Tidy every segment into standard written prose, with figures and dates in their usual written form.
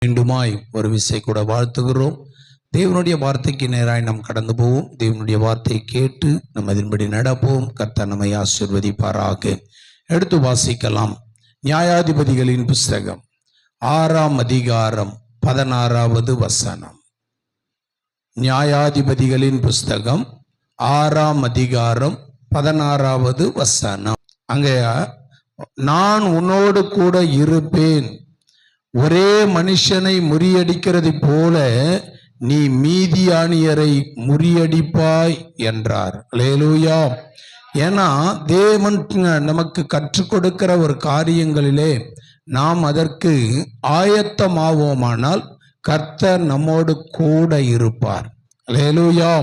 மீண்டுமாய் ஒரு விசை கூட வாழ்த்துகிறோம். தேவனுடைய வார்த்தைக்கு நேராய் நாம் கடந்து போவோம். தேவனுடைய வார்த்தையை கேட்டு நம்ம அதன்படி நடப்போம். கர்த்தர் நம்மை ஆசீர்வதிப்பாராக. எடுத்து வாசிக்கலாம். நியாயாதிபதிகளின் புஸ்தகம் 6ஆம் அதிகாரம் 16வது வசனம். நியாயாதிபதிகளின் புஸ்தகம் 6ஆம் அதிகாரம் 16வது வசனம். அங்கே நான் உன்னோடு கூட இருப்பேன், ஒரே மனுஷனை முறியடிக்கிறது போல நீ மீதியானியரை முறியடிப்பாய் என்றார். அல்லேலூயா. ஏன்னா தேவன் நமக்கு கற்றுக் கொடுக்கிற ஒரு காரியங்களிலே நாம் அதற்கு ஆயத்தமாவோமானால் கர்த்தர் நம்மோடு கூட இருப்பார். அல்லேலூயா.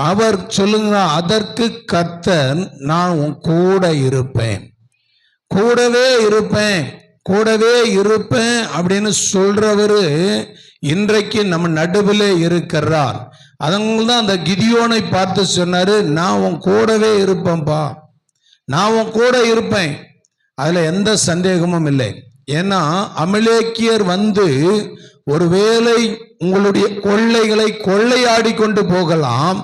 அவர் சொல்லுங்க, அதற்கு கர்த்தர் நான் உன் கூட இருப்பேன், கூடவே இருப்பேன், கூடவே இருப்பேன் அப்படின்னு சொல்றவரு இன்றைக்கு நம்ம நடுவில் இருக்கிறார். அதனால்தான் அந்த கிதியோனை பார்த்து சொன்னாரு, நான் உன் கூடவே இருப்பேன்பா, நான் உன் கூட இருப்பேன். அதுல எந்த சந்தேகமும் இல்லை. ஏன்னா அமலேக்கியர் வந்து ஒருவேளை உங்களுடைய கொள்ளைகளை கொள்ளையாடி கொண்டு போகலாம்,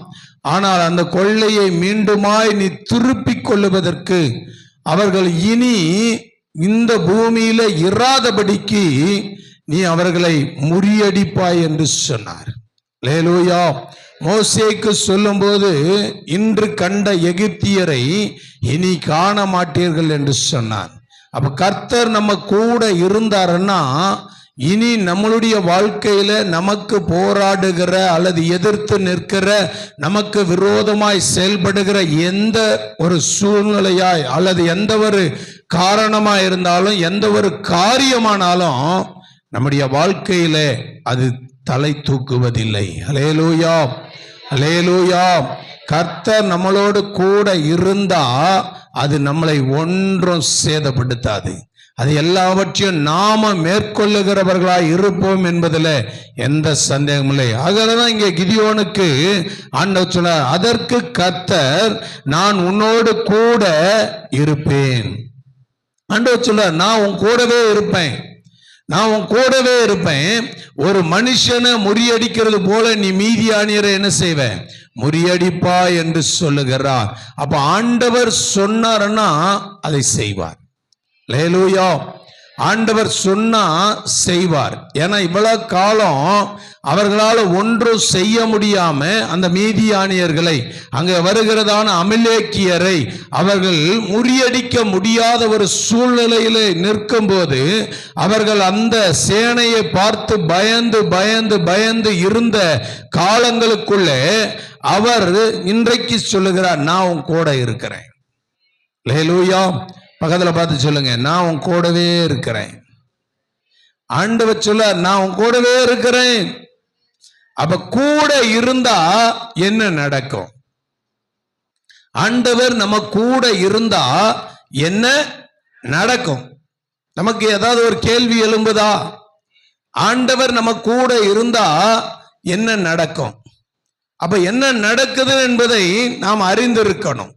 ஆனால் அந்த கொள்ளையை மீண்டுமாய் நீ திருப்பிக் கொள்ளுவதற்கு அவர்கள் இனி இந்த பூமியில இராதபடிக்கு நீ அவர்களை முறியடிப்பாய் என்று சொன்னார். அல்லேலூயா. மோசேக்கு சொல்லும் போது இன்று கண்ட எகிப்தியரை இனி காண மாட்டீர்கள் என்று சொன்னார். அப்ப கர்த்தர் நம்ம கூட இருந்தாருன்னா இனி நம்மளுடைய வாழ்க்கையில நமக்கு போராடுகிற அல்லது எதிர்த்து நிற்கிற, நமக்கு விரோதமாய் செயல்படுகிற எந்த ஒரு சூழ்நிலையாய் அல்லது எந்த ஒரு காரணமா இருந்தாலும், எந்த ஒரு காரியமானாலும் நம்முடைய வாழ்க்கையில அது தலை தூக்குவதில்லை. அல்லேலூயா, அல்லேலூயா. கர்த்தர் நம்மளோடு கூட இருந்தா அது நம்மளை ஒன்றும் சேதப்படுத்தாது. அது எல்லாவற்றையும் நாம மேற்கொள்ளுகிறவர்களாய் இருப்போம் என்பதில் எந்த சந்தேகமும் இல்லை. அதனாலதான் இங்கே கிதியோனுக்கு ஆண்டவர் சொன்னார், அதற்கு கர்த்தர் நான் உன்னோடு கூட இருப்பேன். ஆண்டவர் சொல்றார், நான் உன் கூடவே இருப்பேன், நான் உன் கூடவே இருப்பேன். ஒரு மனுஷனை முறியடிக்கிறது போல நீ மீதியானியரை என்ன செய்வேன், முறியடிப்பா என்று சொல்லுகிறார். அப்ப ஆண்டவர் சொன்னார்னா அதை செய்வார். அல்லேலூயா. ஆண்டவர் சொன்னா செய்வார். ஏன்னா இவ்வளவு காலம் அவர்களால் ஒன்றும் செய்ய முடியாம அந்த மீதியானியர்களை, அங்கே வருகிறதான அமலேக்கியரை அவர்கள் முறியடிக்க முடியாத ஒரு சூழ்நிலையில நிற்கும் போது அவர்கள் அந்த சேனையை பார்த்து பயந்து பயந்து பயந்து இருந்த காலங்களுக்குள்ளே அவர் இன்றைக்கு சொல்லுகிறார், நான் உன் கூட இருக்கிறேன். அல்லேலூயா. பக்கத்துல பார்த்து சொல்லுங்க, நான் உன் கூடவே இருக்கிறேன். ஆண்டவர் சொல்ல, நான் உன் கூடவே இருக்கிறேன். அப்ப கூட இருந்தா என்ன நடக்கும்? ஆண்டவர் நம்ம கூட இருந்தா என்ன நடக்கும்? நமக்கு ஏதாவது ஒரு கேள்வி எழும்புதா? ஆண்டவர் நம்ம கூட இருந்தா என்ன நடக்கும்? அப்ப என்ன நடக்குது என்பதை நாம் அறிந்திருக்கணும்.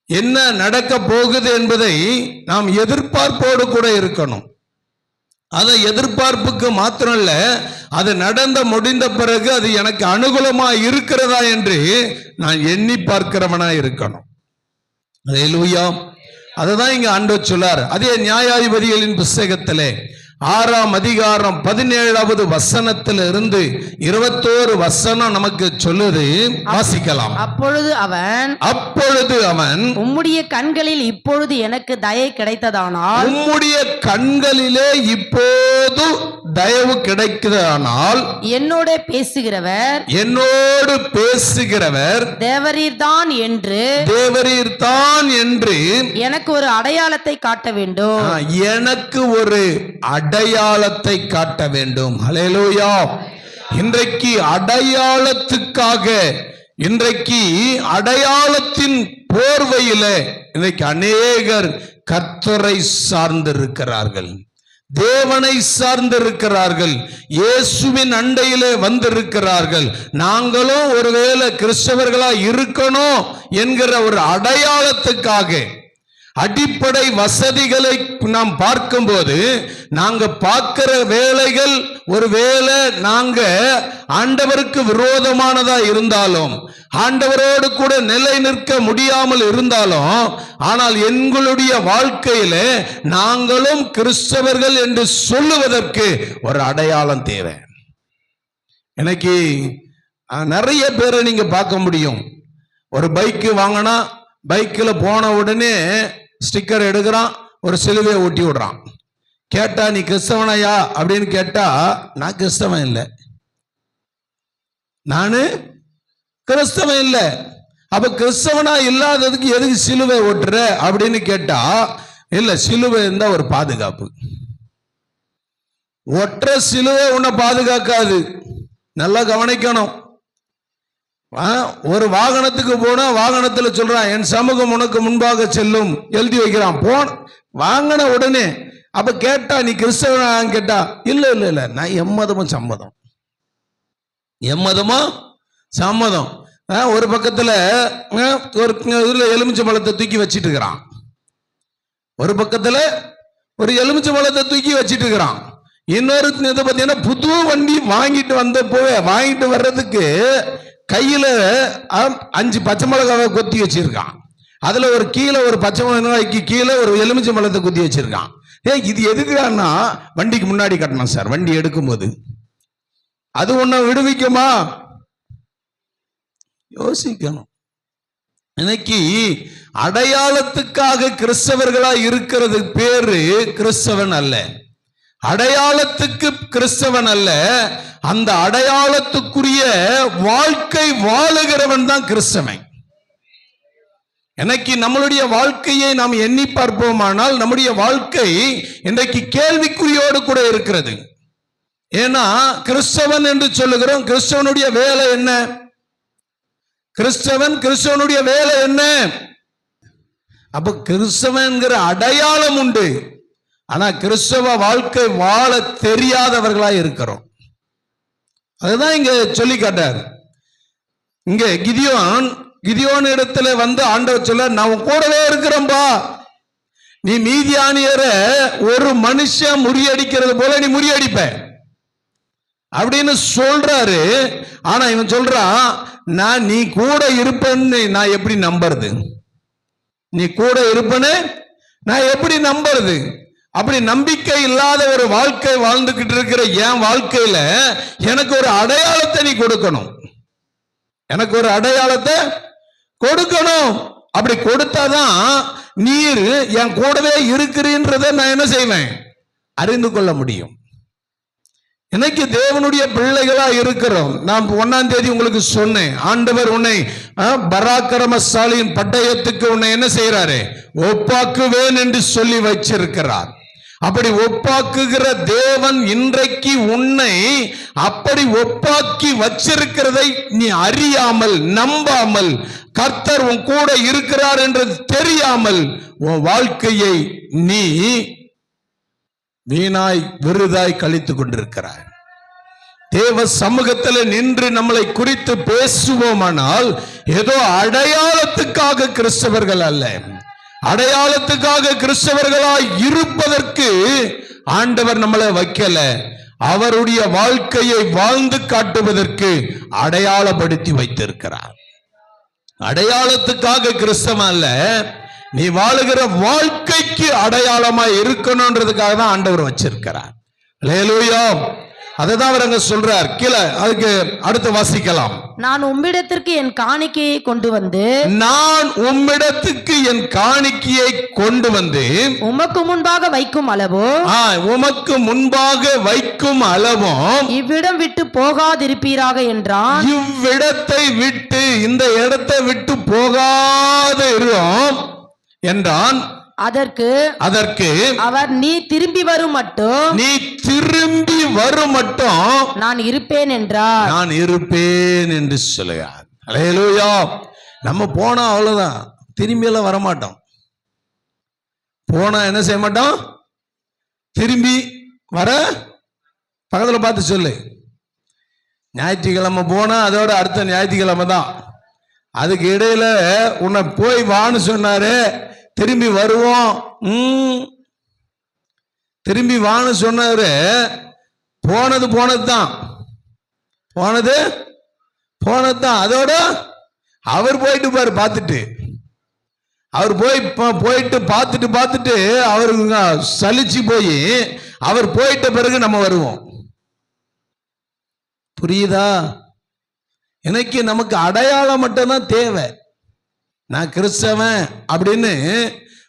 என்ன நடக்க போகுது என்பதை நாம் எதிர்பார்ப்போடு கூட இருக்கணும். அதை எதிர்பார்ப்புக்கு மாத்திரம் இல்ல, அது நடந்து முடிந்த பிறகு அது எனக்கு அனுகூலமா இருக்கிறதா என்று நான் எண்ணி பார்க்கிறவனா இருக்கணும். அல்லேலூயா. அதுதான் இங்க ஆண்டவர் சொல்லார். அதே நியாயாதிபதிகளின் புஸ்தகத்திலே 6ஆம் அதிகாரம் 17வது வசனத்திலிருந்து 21 வசனம் நமக்கு சொல்லுது. வாசிக்கலாம். அப்பொழுது அவன் உம்முடைய கண்களில் இப்பொழுது எனக்கு தயை கிடைத்ததானால், உம்முடைய கண்களிலே இப்போது தயவு கிடைக்கிறதானால் என்னோடு பேசுகிறவர் தேவரீர்தான் என்று எனக்கு ஒரு அடையாளத்தை காட்ட வேண்டும், எனக்கு ஒரு அடையாளத்தை காட்ட வேண்டும். அல்லேலூயா. இன்றைக்கு அடையாளத்துக்காக, இன்றைக்கு அடையாளத்தின் போர்வையில இன்றைக்கு அநேகர் கர்த்தரை சார்ந்திருக்கிறார்கள், தேவனை சார்ந்திருக்கிறார்கள், இயேசுவின் அண்டையிலே வந்திருக்கிறார்கள். நாங்களும் ஒருவேளை கிறிஸ்தவர்களா இருக்கணும் என்கிற ஒரு அடையாளத்துக்காக அடிப்படை வசதிகளை நாம் பார்க்கும்போது நாங்க பார்க்கிற வேலைகள் ஒருவேளை நாங்க ஆண்டவருக்கு விரோதமானதா இருந்தாலும், ஆண்டவரோடு கூட நிலை நிற்க முடியாமல் இருந்தாலும், ஆனால் எங்களுடைய வாழ்க்கையில நாங்களும் கிறிஸ்தவர்கள் என்று சொல்லுவதற்கு ஒரு அடையாளம் தேவை. எனக்கு நிறைய பேரை நீங்க பார்க்க முடியும். ஒரு பைக்கு வாங்கினா பைக்கில் போன உடனே ஸ்டிக்கர் எடுக்கிறான், ஒரு சிலுவையை ஒட்டி விடுறான். கேட்டா நீ கிறிஸ்தவனையா அப்படின்னு கேட்டா, நான் கிறிஸ்தவன் இல்லை, நானு கிறிஸ்தவன் இல்லை. அப்ப கிறிஸ்தவனா இல்லாததுக்கு எதுக்கு சிலுவை ஒட்டுற அப்படின்னு கேட்டா, இல்ல சிலுவை இருந்தா ஒரு பாதுகாப்பு. ஒற்ற சிலுவை உன்னை பாதுகாக்காது, நல்லா கவனிக்கணும். ஒரு வாகனத்துக்கு போனா வாகனத்துல சொல்றான் என் சமூகம் உனக்கு முன்பாக செல்லும் எழுதி வைக்கிறான். வாங்கின உடனே அப்ப கேட்டா நீ கிறிஸ்தவன் கேட்டா, இல்ல இல்ல இல்ல நான் எம்மதமும் சம்மதம், எம்மதமும் சம்மதம். ஒரு பக்கத்துல ஒரு எலுமிச்சை பழத்தை தூக்கி வச்சிட்டு இருக்கிறான், ஒரு பக்கத்துல ஒரு எலுமிச்சை பழத்தை தூக்கி வச்சிட்டு இருக்கிறான். இன்னொரு இதை பார்த்தீங்கன்னா புது வண்டி வாங்கிட்டு வர்றதுக்கு கையில 5 பச்சை மிளகாவை கொத்தி வச்சிருக்கான். அதுல ஒரு கீழே ஒரு பச்சை மிளகாய்க்கு கீழே ஒரு எலுமிச்சை பழத்தை கொத்தி வச்சிருக்கான். இது எதுக்குன்னா வண்டிக்கு முன்னாடி கட்டணும் சார், வண்டி எடுக்கும்போது. அது ஒன்ன விடுவிக்குமா? யோசிக்கணும். இன்னைக்கு அடையாளத்துக்காக கிறிஸ்தவர்களா இருக்கிறது பேரு கிறிஸ்தவன் அல்ல, அடையாளத்துக்கு கிறிஸ்தவன் அல்ல, அந்த அடையாளத்துக்குரிய வாழ்க்கை வாழுகிறவன் தான் கிறிஸ்தவன். எனக்கு நம்மளுடைய வாழ்க்கையை நாம் எண்ணி பார்ப்போமானால் நம்முடைய வாழ்க்கை இன்றைக்கு கேள்விக்குறியோடு கூட இருக்கிறது. ஏன்னா கிறிஸ்தவன் என்று சொல்லுகிறோம், கிறிஸ்தவனுடைய வேலை என்ன? கிறிஸ்தவனுடைய வேலை என்ன? அப்ப கிறிஸ்தவன்கிற அடையாளம் உண்டு, ஆனா கிறிஸ்தவ வாழ்க்கை வாழ தெரியாதவர்களா இருக்கிறோம். அதுதான் இங்க சொல்லி காட்டார். இங்க கிதியோன் இடத்துல வந்து ஆண்டவர் சொல்ல, நான் கூடவே இருக்கிறேன்பா, நீ மீதியானியரை ஒரு மனுஷன் முறியடிக்கிறது போல நீ முறியடிப்ப அப்படின்னு சொல்றாரு. ஆனா இவன் சொல்றான், நான் நீ கூட இருப்பேன்னு நான் எப்படி நம்புறது? நீ கூட இருப்பேன்னு நான் எப்படி நம்புறது? அப்படி நம்பிக்கை இல்லாத ஒரு வாழ்க்கை வாழ்ந்துகிட்டு இருக்கிற என் வாழ்க்கையில எனக்கு ஒரு அடையாளத்தை நீ கொடுக்கணும், எனக்கு ஒரு அடையாளத்தை கொடுக்கணும். அப்படி கொடுத்தாதான் நீர் என் கூடவே இருக்கிறீன்றதை நான் என்ன செய்வேன்? அறிந்து கொள்ள முடியும். இன்னைக்கு தேவனுடைய பிள்ளைகளா இருக்கிறோம். நான் 1ஆம் தேதி உங்களுக்கு சொன்னேன், ஆண்டவர் உன்னை பராக்கிரமசாலியின் பட்டயத்துக்கு உன்னை என்ன செய்யறாரு? ஒப்பாக்குவேன் என்று சொல்லி வச்சிருக்கிறார். அப்படி ஒப்பாக்குகிற தேவன் இன்றைக்கு உன்னை அப்படி ஒப்பாக்கி வச்சிருக்கிறதை நீ அறியாமல், நம்பாமல், கர்த்தர் உன் கூட இருக்கிறார் என்று தெரியாமல் உன் வாழ்க்கையை நீ வீணாய் விருதாய் கழித்துக் கொண்டிருக்கிறாய். தேவ சமூகத்தில் நின்று நம்மளை குறித்து பேசுவோமானால் ஏதோ அடையாளத்துக்காக கிறிஸ்தவர்கள் அல்ல, அடையாளத்துக்காக கிறிஸ்தவர்களாய் இருப்பதற்கு ஆண்டவர் நம்மளை வைக்கல, அவருடைய வாழ்க்கையை வாழ்ந்து காட்டுவதற்கு அடையாளப்படுத்தி வைத்திருக்கிறார். அடையாளத்துக்காக கிறிஸ்தவன் அல்ல, நீ வாழுகிற வாழ்க்கைக்கு அடையாளமா இருக்கணும்ன்றதுக்காக தான் ஆண்டவர் வச்சிருக்கிறார். அல்லேலூயா. அதுதான் அவர் அங்க சொல்றார். கீழே அதுக்கு அடுத்து வாசிக்கலாம். நான் உம்மிடத்திற்கு என் காணிக்கையை கொண்டு வந்து, நான் உம்மிடத்துக்கு என் காணிக்கையை கொண்டு வந்து உமக்கு முன்பாக வைக்கும் அளவோ, உமக்கு முன்பாக வைக்கும் அளவும் இவ்விடம் விட்டு போகாதிருப்பீராக என்றான். இவ்விடத்தை விட்டு, இந்த இடத்தை விட்டு போகாதிரும் என்றான். அதற்கு அவர், நீ திரும்பி வரும் மட்டும் நான் இருப்பேன் என்றார். நான் இருப்பேன் என்று சொல்லுகிறார். அல்லேலூயா. நம்ம போனா அவ்வளவுதான், திரும்பி எல்லாம் வரமாட்டோம். போனா என்ன செய்ய மாட்டோம்? திரும்பி வர பக்கத்துல பார்த்து சொல்லு. ஞாயிற்றுக்கிழமை போனா அதோட அடுத்த ஞாயிற்றுக்கிழமை தான். அதுக்கு இடையில உன்னை போய் வான்னு சொன்னாரு, திரும்பி வருவோம். திரும்பி வான்னு சொன்னவரு போனது போனதுதான். அதோட அவர் போயிட்டு பாரு பார்த்துட்டு, அவர் போயிட்டு பார்த்துட்டு அவருக்கு சலிச்சு போய் அவர் போயிட்ட பிறகு நம்ம வருவோம். புரியுதா? எனக்கு நமக்கு அடையாளம் மட்டும்தான் தேவை. நான் கிறிஸ்தவன் அப்படின்னு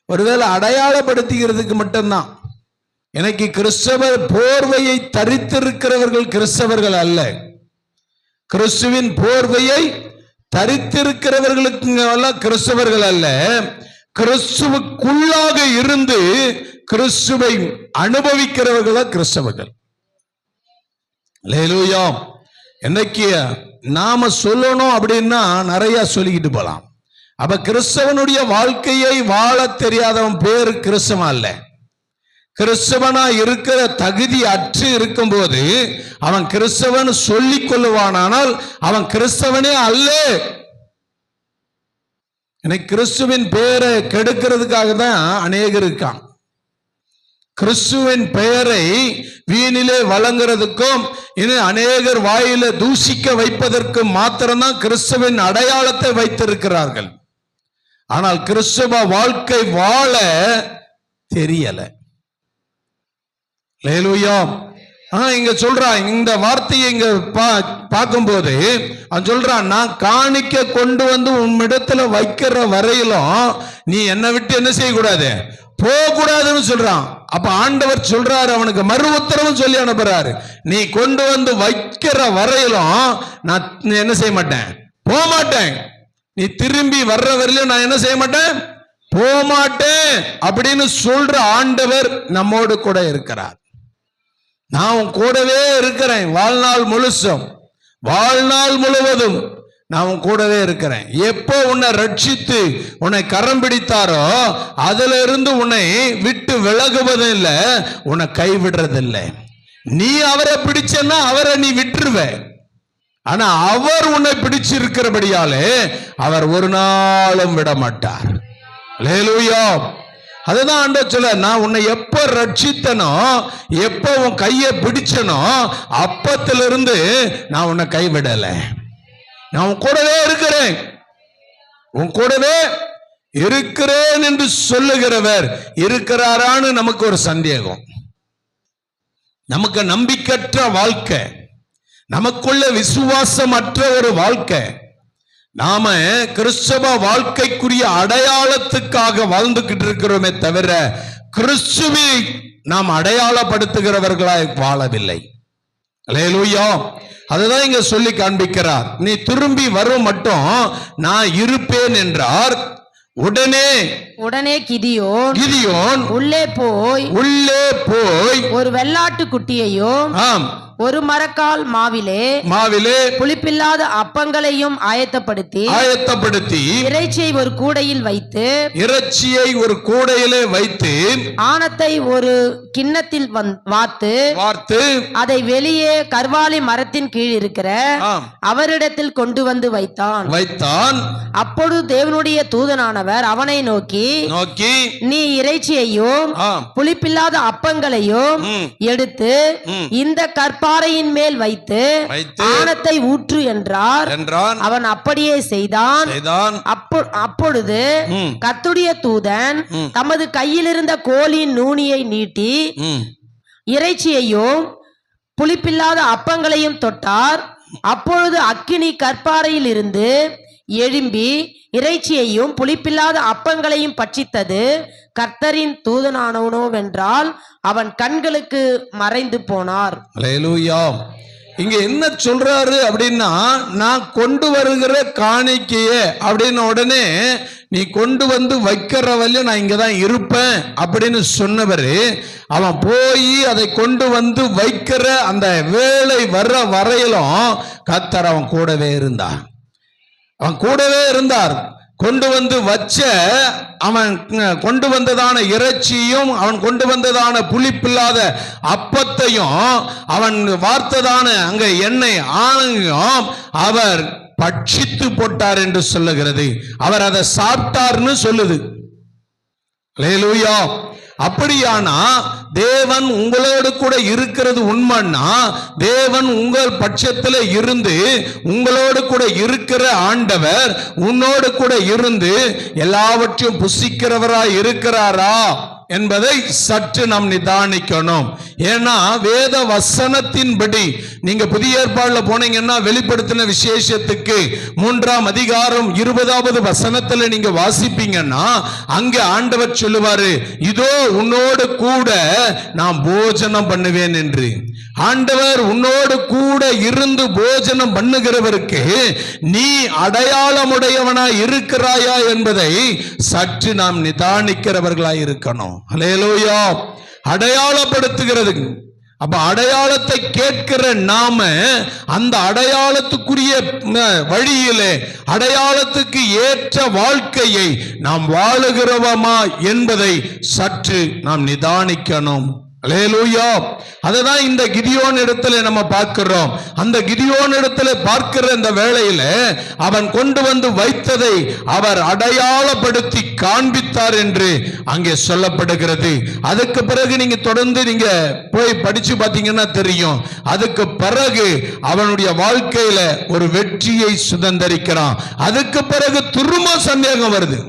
ஒருவேளை அடையாளப்படுத்திக்கிறதுக்கு மட்டும்தான். எனக்கு கிறிஸ்தவர் போர்வையை தரித்திருக்கிறவர்கள் கிறிஸ்தவர்கள் அல்ல. கிறிஸ்துவின் போர்வையை தரித்திருக்கிறவர்களுக்கு கிறிஸ்தவர்கள் அல்ல. கிறிஸ்துவுக்குள்ளாக இருந்து கிறிஸ்துவை அனுபவிக்கிறவர்கள் கிறிஸ்தவர்கள். அல்லேலூயா. என்னைக்கு நாம சொல்லணும் அப்படின்னா நிறைய சொல்லிக்கிட்டு போலாம். அப்ப கிறிஸ்தவனுடைய வாழ்க்கையை வாழ தெரியாதவன் பேரு கிறிஸ்தவன் அல்ல. கிறிஸ்தவனா இருக்கிற தகுதி அற்று இருக்கும் போது அவன் கிறிஸ்தவன் சொல்லிக் கொள்ளுவானால் அவன் கிறிஸ்தவனே அல்ல. எனக்கு கிறிஸ்துவின் பெயரை கெடுக்கிறதுக்காக தான் அநேகர் இருக்கான். கிறிஸ்துவின் பெயரை வீணிலே வழங்குறதுக்கும் இன்னும் அநேகர் வாயில தூசிக்க வைப்பதற்கும் மாத்திரம்தான் கிறிஸ்துவின் அடையாளத்தை வைத்திருக்கிறார்கள். ஆனால் கிறிஸ்துவ வாழ்க்கை வாழ தெரியல. அல்லேலூயா. இங்க சொல்றான், இந்த வார்த்தையை இங்க பார்க்கும்போது அவன் சொல்றான், நான் காணிக்க கொண்டு வந்து உன்னிடத்துல வைக்கிற வரையிலும் நீ என்னை விட்டு என்ன செய்யக்கூடாது, போகக்கூடாதுன்னு சொல்றான். அப்ப ஆண்டவர் சொல்றாரு, அவனுக்கு மறு உத்தரவும் சொல்லி அனுப்புறாரு, நீ கொண்டு வந்து வைக்கிற வரையிலும் நான் என்ன செய்ய மாட்டேன், போக மாட்டேன். நீ திரும்பி வர்ற வரையிலும் நான் என்ன செய்ய மாட்டேன், போக மாட்டேன் அப்படின்னு சொல்ற ஆண்டவர் நம்மோடு கூட இருக்கிறார். நான் உன் கூடவே இருக்கிறேன். வாழ்நாள் முழுவதும் நான் உன் கூடவே இருக்கிறேன். எப்போ உன்னை ரட்சித்து உன்னை கரம் பிடித்தாரோ அதுல இருந்து உன்னை விட்டு விலகுவதும் இல்லை, உன்னை கைவிடுறதில்லை. நீ அவரை பிடிச்சன்னா அவரை நீ விட்டுருவ. ஆனா அவர் உன்னை பிடிச்சிருக்கிறபடியாலே அவர் ஒரு நாளும் விட மாட்டார். அல்லேலூயா. அதுதான் ஆண்டவர் சொல்ல, நான் உன்னை எப்ப ரட்சித்தனோ, எப்ப உன் கையை பிடிச்சனோ அப்பத்திலிருந்து நான் உன்னை கைவிடல. நான் உன் கூடவே இருக்கிறேன் என்று சொல்லுகிறவர் இருக்கிறாரான்னு நமக்கு ஒரு சந்தேகம். நமக்கு நம்பிக்கையற்ற வாழ்க்கை, நமக்குள்ள விசுவாசமற்ற ஒரு வாழ்க்கை. நாம கிறிஸ்தவ வாழ்க்கைக்குரிய அடையாளத்துக்காக வாழ்ந்துகிட்டு இருக்கிறோமே தவிர கிறிஸ்துவை நாம் அடையாளப்படுத்துகிறவர்களாய் வாழவில்லை. அல்லேலூயா. அதுதான் இங்க சொல்லி காண்பிக்கிறார். நீ திரும்பி வரும் மட்டும் நான் இருப்பேன் என்றார். உடனே கிதியோன் உள்ளே போய் ஒரு வெள்ளாட்டு குட்டியையும் ஒரு மரக்கால் மாவிலே புளிப்பில்லாத அப்பங்களையும் ஆயத்தப்படுத்தி இறைச்சியை ஒரு கூடையிலே வைத்து ஆணத்தை ஒரு கிண்ணத்தில் வார்த்து அதை வெளியே கர்வாலி மரத்தின் கீழ் இருக்கிற அவரிடத்தில் கொண்டு வந்து வைத்தான். அப்பொழுது தேவனுடைய தூதனானவர் அவனை நோக்கி நீ இறைச்சியையும் புளிப்பில்லாத அப்பங்களையும் எடுத்து இந்த கற்பாறையின் மேல் வைத்து ஆணத்தை ஊற்று என்றார். அவன் அப்படியே செய்தான். அப்பொழுது கர்த்தருடைய தூதன் தமது கையில் இருந்த கோலின் நூனியை நீட்டி இறைச்சியையும் புளிப்பில்லாத அப்பங்களையும் தொட்டார். அப்பொழுது அக்கினி கற்பாறையில் இருந்து எழும்பி இறைச்சியையும் புளிப்பில்லாத அப்பங்களையும் பட்சித்தது. கர்த்தரின் தூதனானவனோவென்றால் அவன் கண்களுக்கு மறைந்து போனார். அல்லேலூயா. இங்க என்ன சொல்றாரு அப்படின்னா, நான் கொண்டு வருகிற காணிக்கையே அப்படின்னு உடனே நீ கொண்டு வந்து வைக்கிற வரையும் நான் இங்கதான் இருப்பேன் அப்படின்னு சொன்னவரு, அவன் போய் அதை கொண்டு வந்து வைக்கிற அந்த வேலை வர்ற வரையிலும் கர்த்தர் அவன் கூடவே இருந்தார். கொண்டு வந்து வச்ச அவன் கொண்டு வந்ததான இறைச்சியும் அவன் கொண்டு வந்ததான புளிப்பில்லாத அப்பத்தையும் அவன் வார்த்ததான அங்க எண்ணெய் ஆணையும் அவர் பட்சித்து போட்டார் என்று சொல்லுகிறது. அவர் அதை சாப்பிட்டார்னு சொல்லுது. அல்லேலூயா. அப்படியானா தேவன் உங்களோடு கூட இருக்கிறது உண்மைன்னா, தேவன் உங்கள் பட்சத்தில் இருந்து உங்களோடு கூட இருக்கிற ஆண்டவர் உன்னோடு கூட இருந்து எல்லாவற்றையும் புசிக்கிறவராய் இருக்கிறாரா என்பதை சற்று நாம் நிதானிக்கணும். ஏன்னா வேத வசனத்தின்படி நீங்க புதிய ஏற்பாடுல போனீங்கன்னா வெளிப்படுத்தின விசேஷத்துக்கு 3ஆம் அதிகாரம் 20வது வசனத்துல நீங்க வாசிப்பீங்கன்னா அங்க ஆண்டவர் சொல்லுவாரு, இதோ உன்னோடு கூட நான் போஜனம் பண்ணுவேன் என்று. ஆண்டவர் உன்னோடு கூட இருந்து போஜனம் பண்ணுகிறவருக்கு நீ அடையாளமுடையவனாய் இருக்கிறாயா என்பதை சற்று நாம் நிதானிக்கிறவர்களாய் இருக்கணும். அல்லேலூயா. அடையாளப்படுத்துகிறது. அப்ப அடையாளத்தை கேட்கிற நாம அந்த அடையாளத்துக்குரிய வழியிலே அடையாளத்துக்கு ஏற்ற வாழ்க்கையை நாம் வாழுகிறோமா என்பதை சற்று நாம் நிதானிக்கணும். அல்லேலூயா. அதுதான் இந்த கிதியோன் இடத்துல நம்ம பார்க்கிறோம். அந்த கிதியோன் இடத்துல பார்க்கிற இந்த வேளையில அவன் கொண்டு வந்து வைத்ததை அவர் அடையாளப்படுத்தி காண்பித்தார் என்று அங்கே சொல்லப்படுகிறது. அதுக்கு பிறகு நீங்க தொடர்ந்து நீங்க போய் படிச்சு பார்த்தீங்கன்னா தெரியும். அதுக்கு பிறகு அவனுடைய வாழ்க்கையில ஒரு வெற்றியை சுதந்தரிக்கிறான். அதுக்கு பிறகு திரும்ப சந்தேகம் வருது.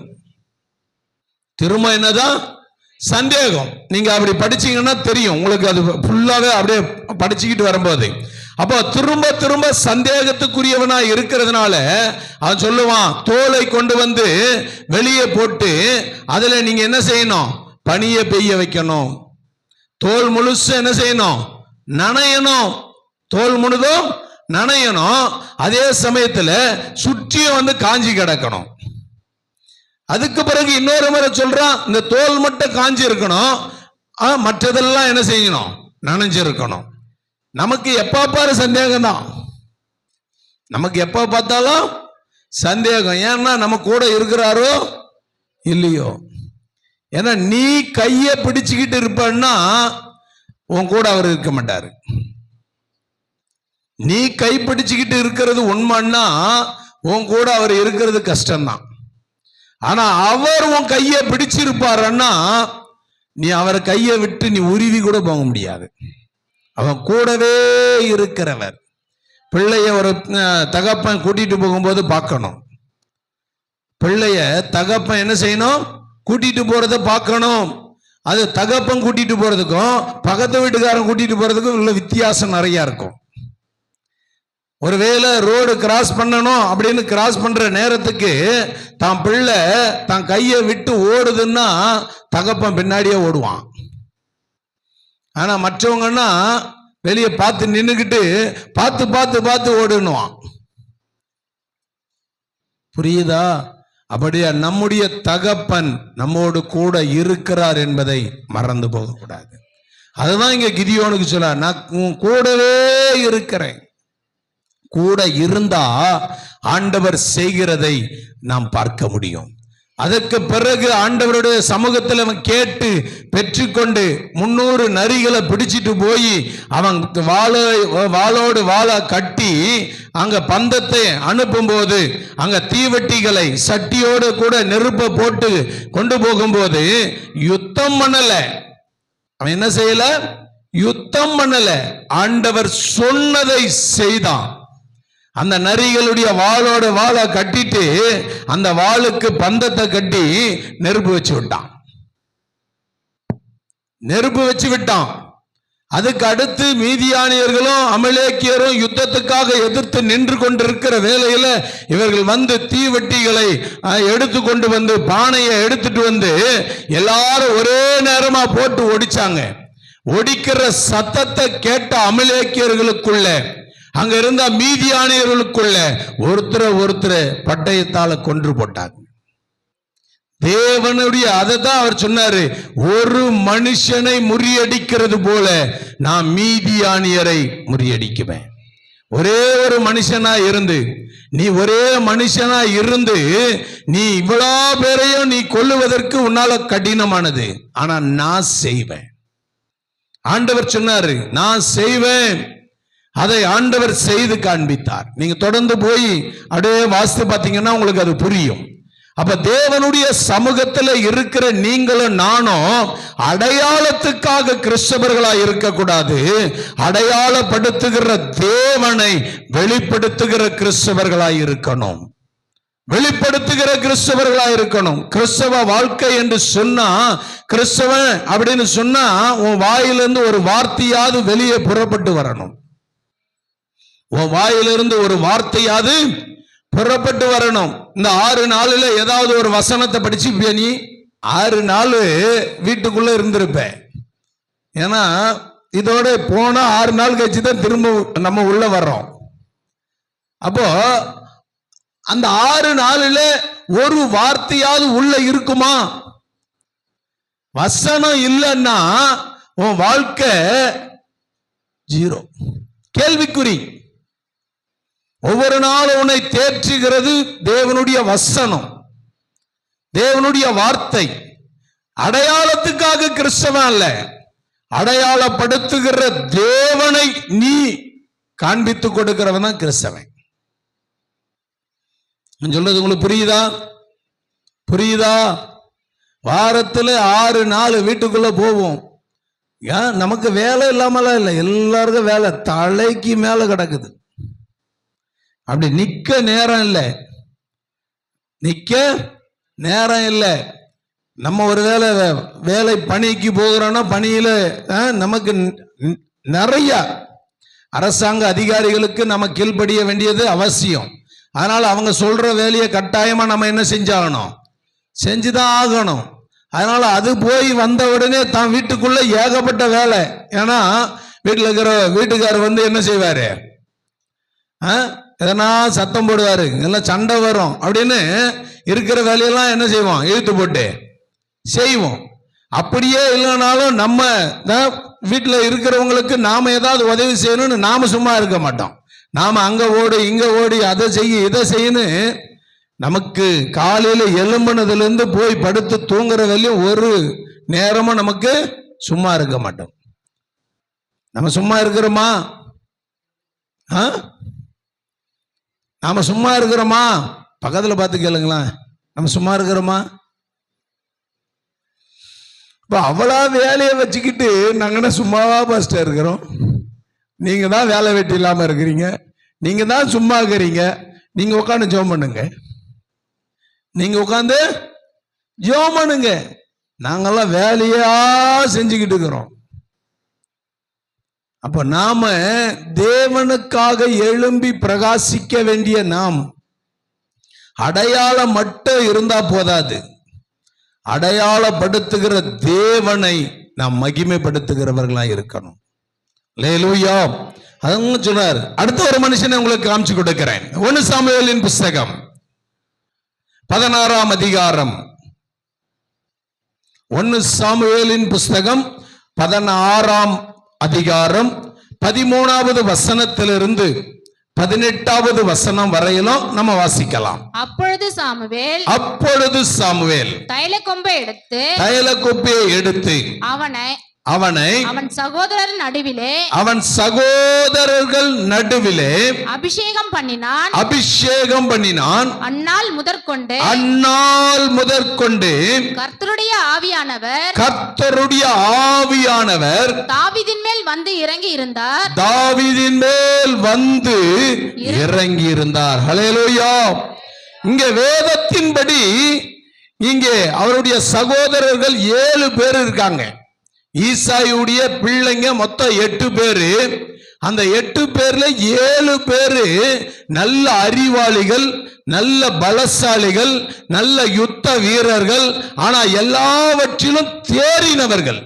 திரும்ப என்னதான் சந்தேகம். நீங்க அப்படி படிச்சீங்கன்னா தெரியும் உங்களுக்கு. அது ஃபுல்லாவே அப்படியே படிச்சுக்கிட்டு வரும்போது அப்போ திரும்ப திரும்ப சந்தேகத்துக்குரியவனா இருக்கிறதுனால அவன் சொல்லுவான், தோலை கொண்டு வந்து வெளியே போட்டு அதுல நீங்க என்ன செய்யணும், பனியை பெய்ய வைக்கணும். தோல் முழுசு என்ன செய்யணும், நனையணும். தோல் முழுதும் நனையணும். அதே சமயத்துல சுற்றியும் வந்து காஞ்சி கிடக்கணும். அதுக்கு பிறகு இன்னொரு முறை சொல்றான், இந்த தோல் மட்டும் காஞ்சி இருக்கணும், மற்றதெல்லாம் என்ன செய்யணும், நனைஞ்சிருக்கணும். நமக்கு எப்ப பாரு சந்தேகம் தான். நமக்கு எப்ப பார்த்தாலும் சந்தேகம். ஏன்னா நம்ம கூட இருக்கிறாரோ இல்லையோ. ஏன்னா நீ கைய பிடிச்சுக்கிட்டு இருப்பன்னா உன் கூட அவர் இருக்க மாட்டாரு. நீ கை பிடிச்சுக்கிட்டு இருக்கிறது உண்மைன்னா உன் கூட அவர் இருக்கிறது கஷ்டம்தான். ஆனா அவர் உன் கையை பிடிச்சிருப்பாருன்னா நீ அவர் கையை விட்டு நீ உருவி கூட போக முடியாது. அவன் கூடவே இருக்கிறவர். பிள்ளைய ஒரு தகப்பன் கூட்டிட்டு போகும்போது பார்க்கணும். பிள்ளைய தகப்பன் என்ன செய்யணும், கூட்டிட்டு போறத பார்க்கணும். அது தகப்பன் கூட்டிட்டு போறதுக்கும் பக்கத்து வீட்டுக்காரன் கூட்டிட்டு போறதுக்கும் உள்ள வித்தியாசம் நிறைய இருக்கும். ஒருவேளை ரோடு கிராஸ் பண்ணணும் அப்படின்னு கிராஸ் பண்ற நேரத்துக்கு தான் பிள்ளை தான் கையை விட்டு ஓடுதுன்னா தகப்பன் பின்னாடியே ஓடுவான். ஆனா மற்றவங்கன்னா வெளியே பார்த்து நின்னுக்கிட்டு பார்த்து பார்த்து பார்த்து ஓடுனுவான். புரியுதா? அப்படியா நம்முடைய தகப்பன் நம்மோடு கூட இருக்கிறார் என்பதை மறந்து போகக்கூடாது. அதுதான் இங்க கிதியோனுக்கு சொல்ல, நான் கூடவே இருக்கிறேன். கூட இருந்தா ஆண்டவர் செய்கிறதை நாம் பார்க்க முடியும். அதற்கு பிறகு ஆண்டவருடைய சமூகத்தில் அவன் கேட்டு பெற்றுக்கொண்டு 300 நரிகளை பிடிச்சிட்டு போய் அவன் வாளோடு வாளை கட்டி அங்க பந்தத்தை அனுப்பும் போது அங்க தீவெட்டிகளை சட்டியோடு கூட நெருப்ப போட்டு கொண்டு போகும்போது யுத்தம் பண்ணல. அவன் என்ன செய்யல, யுத்தம் பண்ணல. ஆண்டவர் சொன்னதை செய்தான். அந்த நரிகளுடைய வாளோட வாளை கட்டிட்டு அந்த வாளுக்கு பந்தத்தை கட்டி நெருப்பு வச்சு விட்டான். நெருப்பு வச்சு விட்டான். அதுக்கு அடுத்து மீதியானியர்களும் அமலேக்கியரும் யுத்தத்துக்காக எதிர்த்து நின்று கொண்டிருக்கிற வேளையில இவர்கள் வந்து தீவெட்டிகளை எடுத்து கொண்டு வந்து பானையை எடுத்துட்டு வந்து எல்லாரும் ஒரே நேரமா போட்டு ஒடிச்சாங்க. ஒடிக்கிற சத்தத்தை கேட்ட அமலேக்கியர்களுக்குள்ள அங்க இருந்த மீதியானியர்களுக்குள்ள ஒருத்தரை பட்டயத்தால கொன்று போட்டாங்க. தேவனுடைய அதைதான் அவர் சொன்னாரு, ஒரு மனுஷனை முறியடிக்கிறது போல நான் மீதியானியரை முறியடிக்குவேன். ஒரே ஒரு மனுஷனா இருந்து நீ நீ இவ்வளவு பேரையும் நீ கொல்லுவதற்கு உன்னால கடினமானது. ஆனா நான் செய்வேன். ஆண்டவர் சொன்னாரு, நான் செய்வேன். அதை ஆண்டவர் செய்து காண்பித்தார். நீங்க தொடர்ந்து போய் அப்படியே வாசித்து பார்த்தீங்கன்னா உங்களுக்கு அது புரியும். அப்ப தேவனுடைய சமூகத்துல இருக்கிற நீங்களும் நானும் அடையாளத்துக்காக கிறிஸ்தவர்களா இருக்கக்கூடாது, அடையாளப்படுத்துகிற தேவனை வெளிப்படுத்துகிற கிறிஸ்தவர்களா இருக்கணும். வெளிப்படுத்துகிற கிறிஸ்தவர்களா இருக்கணும். கிறிஸ்தவ வாழ்க்கை என்று சொன்னா, கிறிஸ்தவன் அப்படின்னு சொன்னா உன் வாயிலிருந்து ஒரு வார்த்தையாவது வெளியே புறப்பட்டு வரணும். உன் வாயிலிருந்து ஒரு வார்த்தையாவது புறப்பட்டு வரணும். இந்த 6 நாளில் ஏதாவது ஒரு வசனத்தை படிச்சு நீ 6 நாள் வீட்டுக்குள்ள இருந்திருப்ப. ஏன்னா இதோட போனா 6 நாள் கழிச்சு தான் திரும்ப நம்ம உள்ள வர்றோம். அப்போ அந்த 6 நாளில் ஒரு வார்த்தையாவது உள்ள இருக்குமா? வசனம் இல்லைன்னா உன் வாழ்க்கை 0, கேள்விக்குறி. ஒவ்வொரு நாளும் உன்னை தேற்றுகிறது தேவனுடைய வசனம், தேவனுடைய வார்த்தை. அடையாளத்துக்காக கிறிஸ்தவன் அல்ல, அடையாளப்படுத்துகிற தேவனை நீ காண்பித்து கொடுக்கிறவன் தான் கிறிஸ்தவன். சொல்றது உங்களுக்கு புரியுதா? புரியுதா? வாரத்துல 6 நாள் வீட்டுக்குள்ள போவோம். ஏன் நமக்கு வேலை இல்லாமலாம் இல்லை, எல்லாருக்கும் வேலை தலைக்கு மேல கிடக்குது. அப்படி நிக்க நேரம் இல்லை, நிக்க நேரம் இல்லை. நம்ம ஒரு வேலை பணிக்கு போகிறோம்னா பணியில நமக்கு நிறைய அரசாங்க அதிகாரிகளுக்கு நம்ம கீழ்ப்படிய வேண்டியது அவசியம். அதனால அவங்க சொல்ற வேலையை கட்டாயமா நம்ம என்ன செஞ்சாகணும், செஞ்சுதான் ஆகணும். அதனால அது போய் வந்த உடனே தான் வீட்டுக்குள்ள ஏகப்பட்ட வேலை. ஏன்னா வீட்டில் இருக்கிற வீட்டுக்காரர் வந்து என்ன செய்வாரு, எதனா சத்தம் போடுவாரு, எல்லாம் சண்டை வரும் அப்படின்னு இருக்கிற வேலையெல்லாம் என்ன செய்வோம், இழுத்து போட்டு செய்வோம். அப்படியே இல்லைனாலும் நம்ம வீட்டில் இருக்கிறவங்களுக்கு நாம ஏதாவது உதவி செய்யணும்னு நாம சும்மா இருக்க மாட்டோம். நாம அங்க ஓடி இங்க ஓடி அதை செய்ய இதை செய்யணும். நமக்கு காலையில எழும்புனதுல இருந்து போய் படுத்து தூங்குற வரையும் ஒரு நேரமும் நமக்கு சும்மா இருக்க மாட்டோம். நம்ம சும்மா இருக்கிறோமா? நாம சும்மா இருக்கிறோமா? பக்கத்துல பார்த்து கேளுங்களா, நம்ம சும்மா இருக்கிறோமா? இப்ப அவ்வளோ வேலையை வச்சுக்கிட்டு நாங்கன்னா சும்மாவா பாஸ்டர் இருக்கிறோம்? நீங்க தான் வேலை வெட்டி இல்லாம இருக்கிறீங்க, நீங்க தான் சும்மா இருக்கிறீங்க. நீங்க உட்காந்து ஜெபம் பண்ணுங்க, நீங்க உட்காந்து ஜெபம் பண்ணுங்க. நாங்கெல்லாம் வேலையா செஞ்சுக்கிட்டு இருக்கிறோம். அப்ப நாம தேவனுக்காக எழும்பி பிரகாசிக்க வேண்டிய நாம் அடையாளம் மட்டும் இருந்தா போதாது, அடையாளப்படுத்துகிற தேவனை நாம் மகிமைப்படுத்துகிறவர்களா இருக்கணும். அல்லேலூயா. அதுவும் சொன்னார். அடுத்த ஒரு மனுஷனை உங்களுக்கு காமிச்சு கொடுக்கிறேன். 1 சாமுவேலின் புஸ்தகம் 16ஆம் அதிகாரம். 1 சாமுவேலின் புஸ்தகம் 16ஆம் அதிகாரம் 13வது வசனத்திலிருந்து 18வது வசனம் வரையிலும் நம்ம வாசிக்கலாம். அப்பொழுது சாமுவேல் தைல கொம்பை எடுத்து அவனை அவன் சகோதரர்கள் நடுவிலே அபிஷேகம் பண்ணினான். அந்நாள் முதற்கொண்டு கர்த்தருடைய ஆவியானவர் தாவீதின் மேல் வந்து இறங்கி இருந்தார். ஹல்லேலூயா. இங்கே வேதத்தின்படி இங்கே அவருடைய சகோதரர்கள் 7 பேர் இருக்காங்க. ஈசாயுடைய பிள்ளைங்க மொத்தம் 8 பேரு. அந்த 8 பேர்ல 7 பேரு நல்ல அறிவாளிகள், நல்ல பலசாலிகள், நல்ல யுத்த வீரர்கள். ஆனா எல்லாவற்றிலும் தேறினவர்கள்.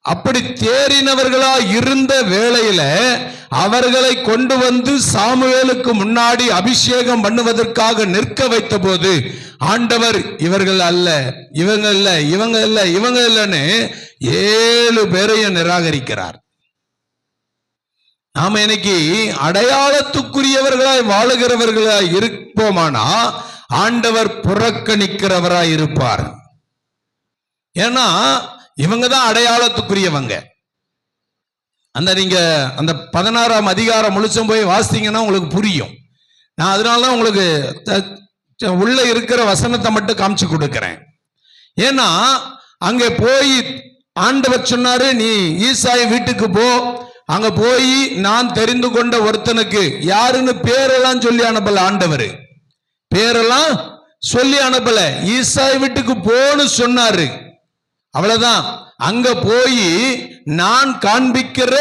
அப்படி தேறினவர்களா இருந்த வேளையில அவர்களை கொண்டு வந்து சாமுவேலுக்கு முன்னாடி அபிஷேகம் பண்ணுவதற்காக நிற்க வைத்த போது ஆண்டவர் இவர்கள் அல்ல, இவங்க இல்லைன்னு 7 பேரையும் நிராகரிக்கிறார். நாம இன்னைக்கு அடையாளத்துக்குரியவர்களாய் வாழுகிறவர்களாய் இருப்போமானா ஆண்டவர் புறக்கணிக்கிறவராய் இருப்பார். ஏன்னா இவங்க தான் அடையாளத்துக்குரியவங்க. நீங்க அந்த 16ஆம் அதிகாரம் முழுசும் போய் வாசித்தீங்கன்னா உங்களுக்கு புரியும். நான் அதனாலதான் உங்களுக்கு உள்ள இருக்கிற வசனத்தை மட்டும் காமிச்சு கொடுக்கிறேன். ஏன்னா அங்கே போய் ஆண்டவர் சொன்னாரு, நீ ஈசாய் வீட்டுக்கு போ, அங்க போய் நான் தெரிந்து கொண்ட ஒருத்தனுக்கு, யாருன்னு பேரெல்லாம் சொல்லி அனுப்பல ஆண்டவர், பேரெல்லாம் சொல்லி அனுப்பல, ஈசாய் வீட்டுக்கு போன்னு சொன்னாரு, அவ்வளவுதான். அங்க போய் நான் காண்பிக்கிற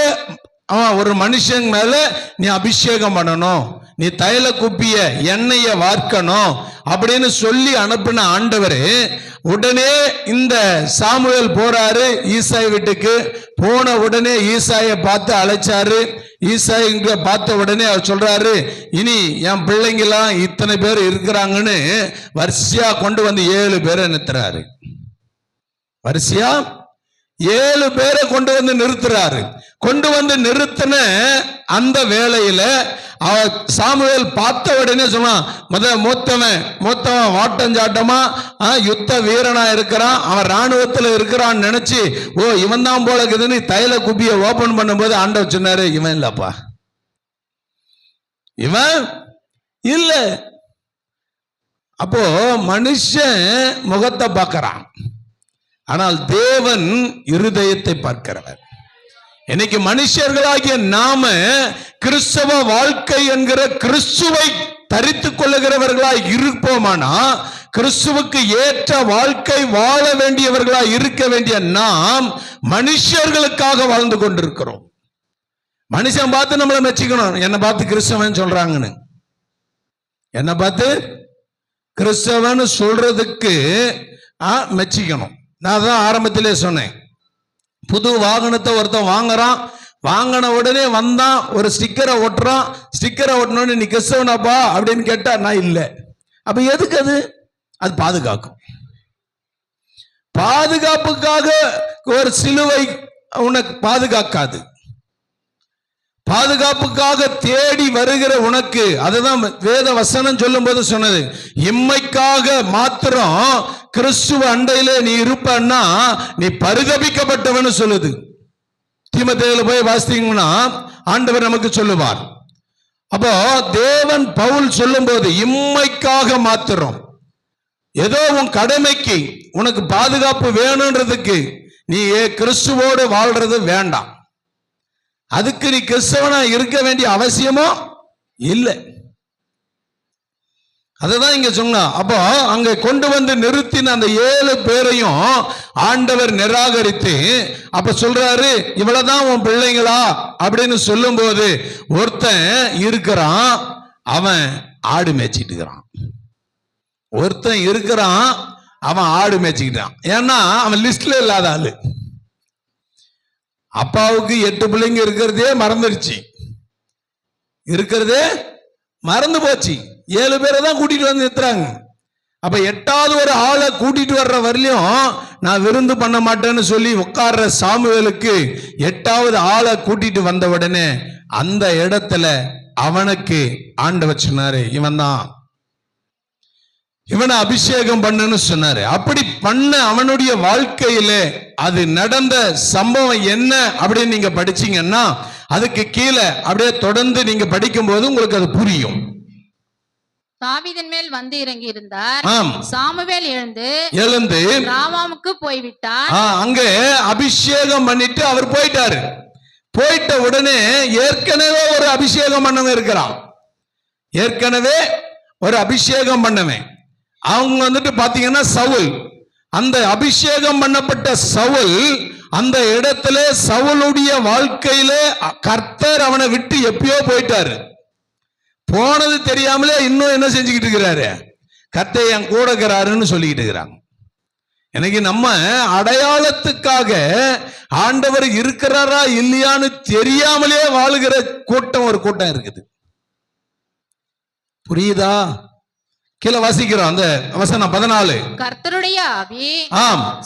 ஒரு மனுஷன் மேல நீ அபிஷேகம் பண்ணணும், நீ தைல குப்பிய எண்ணெய வார்க்கணும் அப்படின்னு சொல்லி அனுப்பின ஆண்டவர் உடனே இந்த சாமுவேல் போறாரு ஈசாய் வீட்டுக்கு. போன உடனே ஈசாயை பார்த்து அழைச்சாரு. ஈசாய் பார்த்த உடனே அவர் சொல்றாரு, இனி என் பிள்ளைங்கெல்லாம் இத்தனை பேர் இருக்கிறாங்கன்னு வரிசையா கொண்டு வந்து 7 பேரை நிறுத்துறாரு. வரிசையா 7 பேரை கொண்டு வந்து நிறுத்துறாரு. கொண்டு வந்து நிறுத்தின அந்த வேளையில சாமுவேல் பார்த்த உடனே சொன்னான், மூத்தவன் வாட்டஞ்சாட்டமா யுத்த வீரனா இருக்கிறான், அவன் ராணுவத்துல இருக்கிறான்னு நினைச்சு, ஓ இவன் தான் போல இருக்குதுன்னு தைல குப்பிய ஓபன் பண்ணும்போது ஆண்டவர் சொன்னாரு, இவன் இல்லப்பா, இவன் இல்ல. அப்போ மனுஷன் முகத்தை பார்க்கிறான், ஆனால் தேவன் இருதயத்தை பார்க்கிறவர். இன்னைக்கு மனுஷர்களாகிய நாம கிறிஸ்தவ வாழ்க்கை என்கிற கிறிஸ்துவை தரித்துக் கொள்ளுகிறவர்களாய் இருப்போமானா, கிறிஸ்துவுக்கு ஏற்ற வாழ்க்கை வாழ வேண்டியவர்களாய் இருக்க வேண்டிய நாம் மனுஷர்களுக்காக வாழ்ந்து கொண்டிருக்கிறோம். மனுஷன் பார்த்து நம்மளை மெச்சிக்கணும், என்னை பார்த்து கிறிஸ்தவன் சொல்றாங்கன்னு. என்னை பார்த்து கிறிஸ்தவன் சொல்றதுக்கு மெச்சிக்கணும். நான் தான் ஆரம்பத்திலே சொன்னேன், புது வாகனத்தை ஒருத்தன் வாங்குறான், வாங்கின உடனே வந்தான் ஒரு ஸ்டிக்கரை ஒட்டுறான், ஸ்டிக்கரை ஒட்டினோடனே நீ கிறிஸ்தவனாப்பா அப்படின்னு கேட்டா நான் இல்லை. அப்ப எதுக்கு அது? அது பாதுகாக்கும். பாதுகாப்புக்காக ஒரு சிலுவை உனக்கு பாதுகாக்காது. பாதுகாப்புக்காக தேடி வருகிற உனக்கு, அதுதான் வேத வசனம் சொல்லும் போது சொன்னது, இம்மைக்காக மாத்திரம் கிறிஸ்துவ அண்டையிலே நீ இருப்பன்னா நீ பரிதபிக்கப்பட்டவன்னு சொல்லுது. தீமோத்தேயுல போய் வாசித்தீங்கன்னா ஆண்டவர் நமக்கு சொல்லுவார். அப்போ தேவன் பவுல் சொல்லும் போது இம்மைக்காக மாத்திரம், ஏதோ உன் கடமைக்கு உனக்கு பாதுகாப்பு வேணும்ன்றதுக்கு நீ கிறிஸ்துவோடு வாழ்றது வேண்டாம். அதுக்கு நீ கிறிஸ்தவனா இருக்க வேண்டிய அவசியமோ இல்லை. அதுதான் இங்க சொன்னா. அப்போ அங்க கொண்டு வந்து நிறுத்தின அந்த 7 பேரையும் ஆண்டவர் நிராகரித்து, அப்ப சொல்றாரு, இவ்வளவுதான் உன் பிள்ளைங்களா அப்படின்னு சொல்லும் போது ஒருத்தன் இருக்கிறான், அவன் ஆடு மேய்ச்சிட்டு இருக்கிறான். ஒருத்தன் இருக்கிறான், அவன் ஆடு மேய்ச்சிக்கிட்டான். ஏன்னா அவன் லிஸ்ட்ல இல்லாத ஆளு. அப்பாவுக்கு 8 பிள்ளைங்க இருக்கிறதே மறந்துடுச்சு, இருக்கிறதே மறந்து போச்சு. 7 பேரை தான் கூட்டிட்டு வந்து நிறுத்துறாங்க. அப்ப 8வது ஒரு ஆளை கூட்டிட்டு வர்ற வரலையும் நான் விருந்து பண்ண மாட்டேன்னு சொல்லி உட்கார்ற சாமுவேலுக்கு 8வது ஆளை கூட்டிட்டு வந்த உடனே அந்த இடத்துல அவனுக்கு ஆண்டவர் சொன்னாரு, இவன் தான், இவனை அபிஷேகம் பண்ணுன்னு சொன்னாரு. அப்படி பண்ண அவனுடைய வாழ்க்கையில அது நடந்த சம்பவம் என்ன அப்படின்னு நீங்க படிச்சீங்கன்னா, அதுக்கு கீழே அப்படியே தொடர்ந்து நீங்க படிக்கும் போது உங்களுக்கு அது புரியும். தாவீதின் மேல் வந்து இறங்கி இருந்தார். சாமுவேல் எழுந்து ராமாவுக்கு போய்விட்டார். அங்கே அபிஷேகம் பண்ணிட்டு அவர் போயிட்டாரு. போயிட்ட உடனே ஏற்கனவே ஒரு அபிஷேகம் பண்ணவன் இருக்கிறான். ஏற்கனவே ஒரு அபிஷேகம் பண்ணவன் அவங்க வந்துட்டு பாத்தீங்கன்னா சவுல். அந்த அபிஷேகம் பண்ணப்பட்ட சவுல் அந்த இடத்துல சவுலுடைய வாழ்க்கையில கர்த்தர் அவனை விட்டு எப்பயோ போயிட்டாரு. போனது தெரியாமலே இன்னும் என்ன செஞ்சுக்கிட்டு இருக்கிறாரு, கர்த்தர் என் கூட இருக்கிறாருன்னு சொல்லிக்கிட்டு இருக்கிறாங்க. எனக்கு நம்ம அடையாளத்துக்காக ஆண்டவர் இருக்கிறாரா இல்லையான்னு தெரியாமலே வாழுகிற கூட்டம் ஒரு கூட்டம் இருக்குது. புரியுதா? கீழே வாசிக்கிறோம் அந்த வசனம் 14. கர்த்தருடைய ஆவி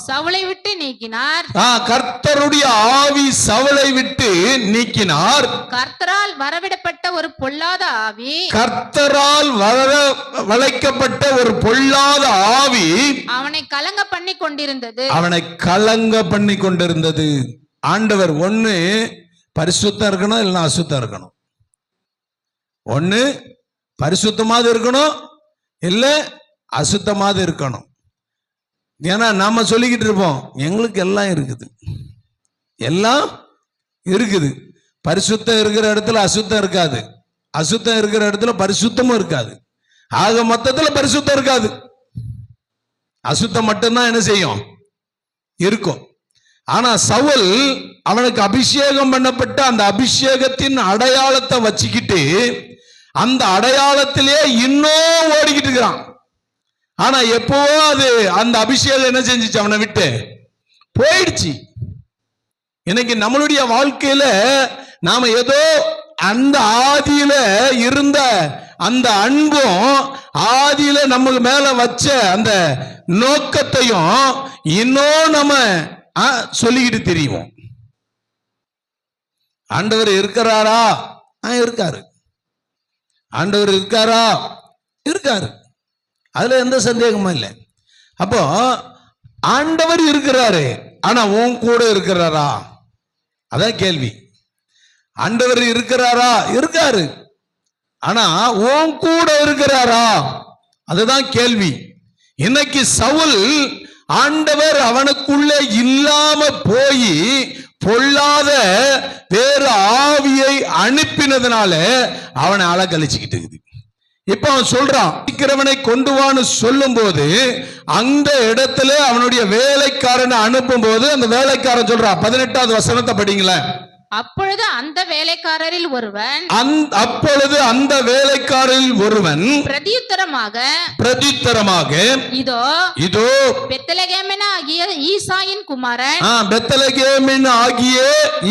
சவுலை விட்டு நீக்கினார். கர்த்தருடைய ஆவி சவுலை விட்டு நீக்கினார். கர்த்தரால் வரவிடப்பட்ட ஒரு பொல்லாத ஆவி, கர்த்தரால் வளைக்கப்பட்ட ஒரு பொல்லாத ஆவி அவனை கலங்க பண்ணி கொண்டிருந்தது. அவனை கலங்க பண்ணி கொண்டிருந்தது. ஆண்டவர் ஒண்ணு பரிசுத்தம் இருக்கணும், இல்லைன்னா அசுத்தம் இருக்கணும். ஒண்ணு பரிசுத்தமாக இருக்கணும், இல்ல அசுத்தமாக இருக்கணும். ஏன்னா நாம சொல்லிக்கிட்டு இருப்போம், எங்களுக்கு எல்லாம் இருக்குது, எல்லாம் இருக்குது. பரிசுத்தம் இருக்கிற இடத்துல அசுத்தம் இருக்காது, அசுத்தம் இருக்கிற இடத்துல பரிசுத்தமும் இருக்காது. ஆக மொத்தத்துல பரிசுத்தம் இருக்காது, அசுத்தம் மட்டும்தான் என்ன செய்யும், இருக்கும். ஆனா சவுல் அவனுக்கு அபிஷேகம் பண்ணப்பட்ட அந்த அபிஷேகத்தின் அடையாளத்தை வச்சுக்கிட்டு அந்த அடையாளத்திலே இன்னும் ஓடிக்கிட்டு இருக்கிறான். ஆனா எப்பவோ அது அந்த அபிஷேகம் என்ன செஞ்சிச்சு, அவனை விட்டு போயிடுச்சு. இன்னைக்கு நம்மளுடைய வாழ்க்கையில நாம ஏதோ அந்த ஆதியில இருந்த அந்த அன்பும் ஆதியில நமக்கு மேல வச்ச அந்த நோக்கத்தையும் இன்னும் நம்ம சொல்லிக்கிட்டு தெரியும். ஆண்டவர் இருக்கிறாரா? இருக்காரு. ஆண்டவர் இருக்காரா? இருக்காரு. அதுல எந்த சந்தேகமும் இல்லை. அப்போ ஆண்டவர் இருக்கிறாரு, ஆனா உன் கூட இருக்கிறாரா? அதான் கேள்வி. ஆண்டவர் இருக்கிறாரா? இருக்காரு, ஆனா உன் கூட இருக்கிறாரா? அதுதான் கேள்வி. இன்னைக்கு சவுல் ஆண்டவர் அவனுக்குள்ளே இல்லாம போய் பொல்லாத வேறு ஆவியை அனுப்பினதுனால அவனை அலக்கழிச்சுக்கிட்டு இருக்குது. இப்ப அவன் சொல்றான், இருக்கிறவனை கொண்டு வான்னு சொல்லும் போது அந்த இடத்துல அவனுடைய வேலைக்காரனை அனுப்பும் போது அந்த வேலைக்காரன் சொல்றான், 18வது வசனத்தை படிங்களேன். அப்பொழுது அந்த வேலைக்காரரில் ஒருவன் பிரதியுத்தரமாக இதோ பெத்லகேமின் ஆகிய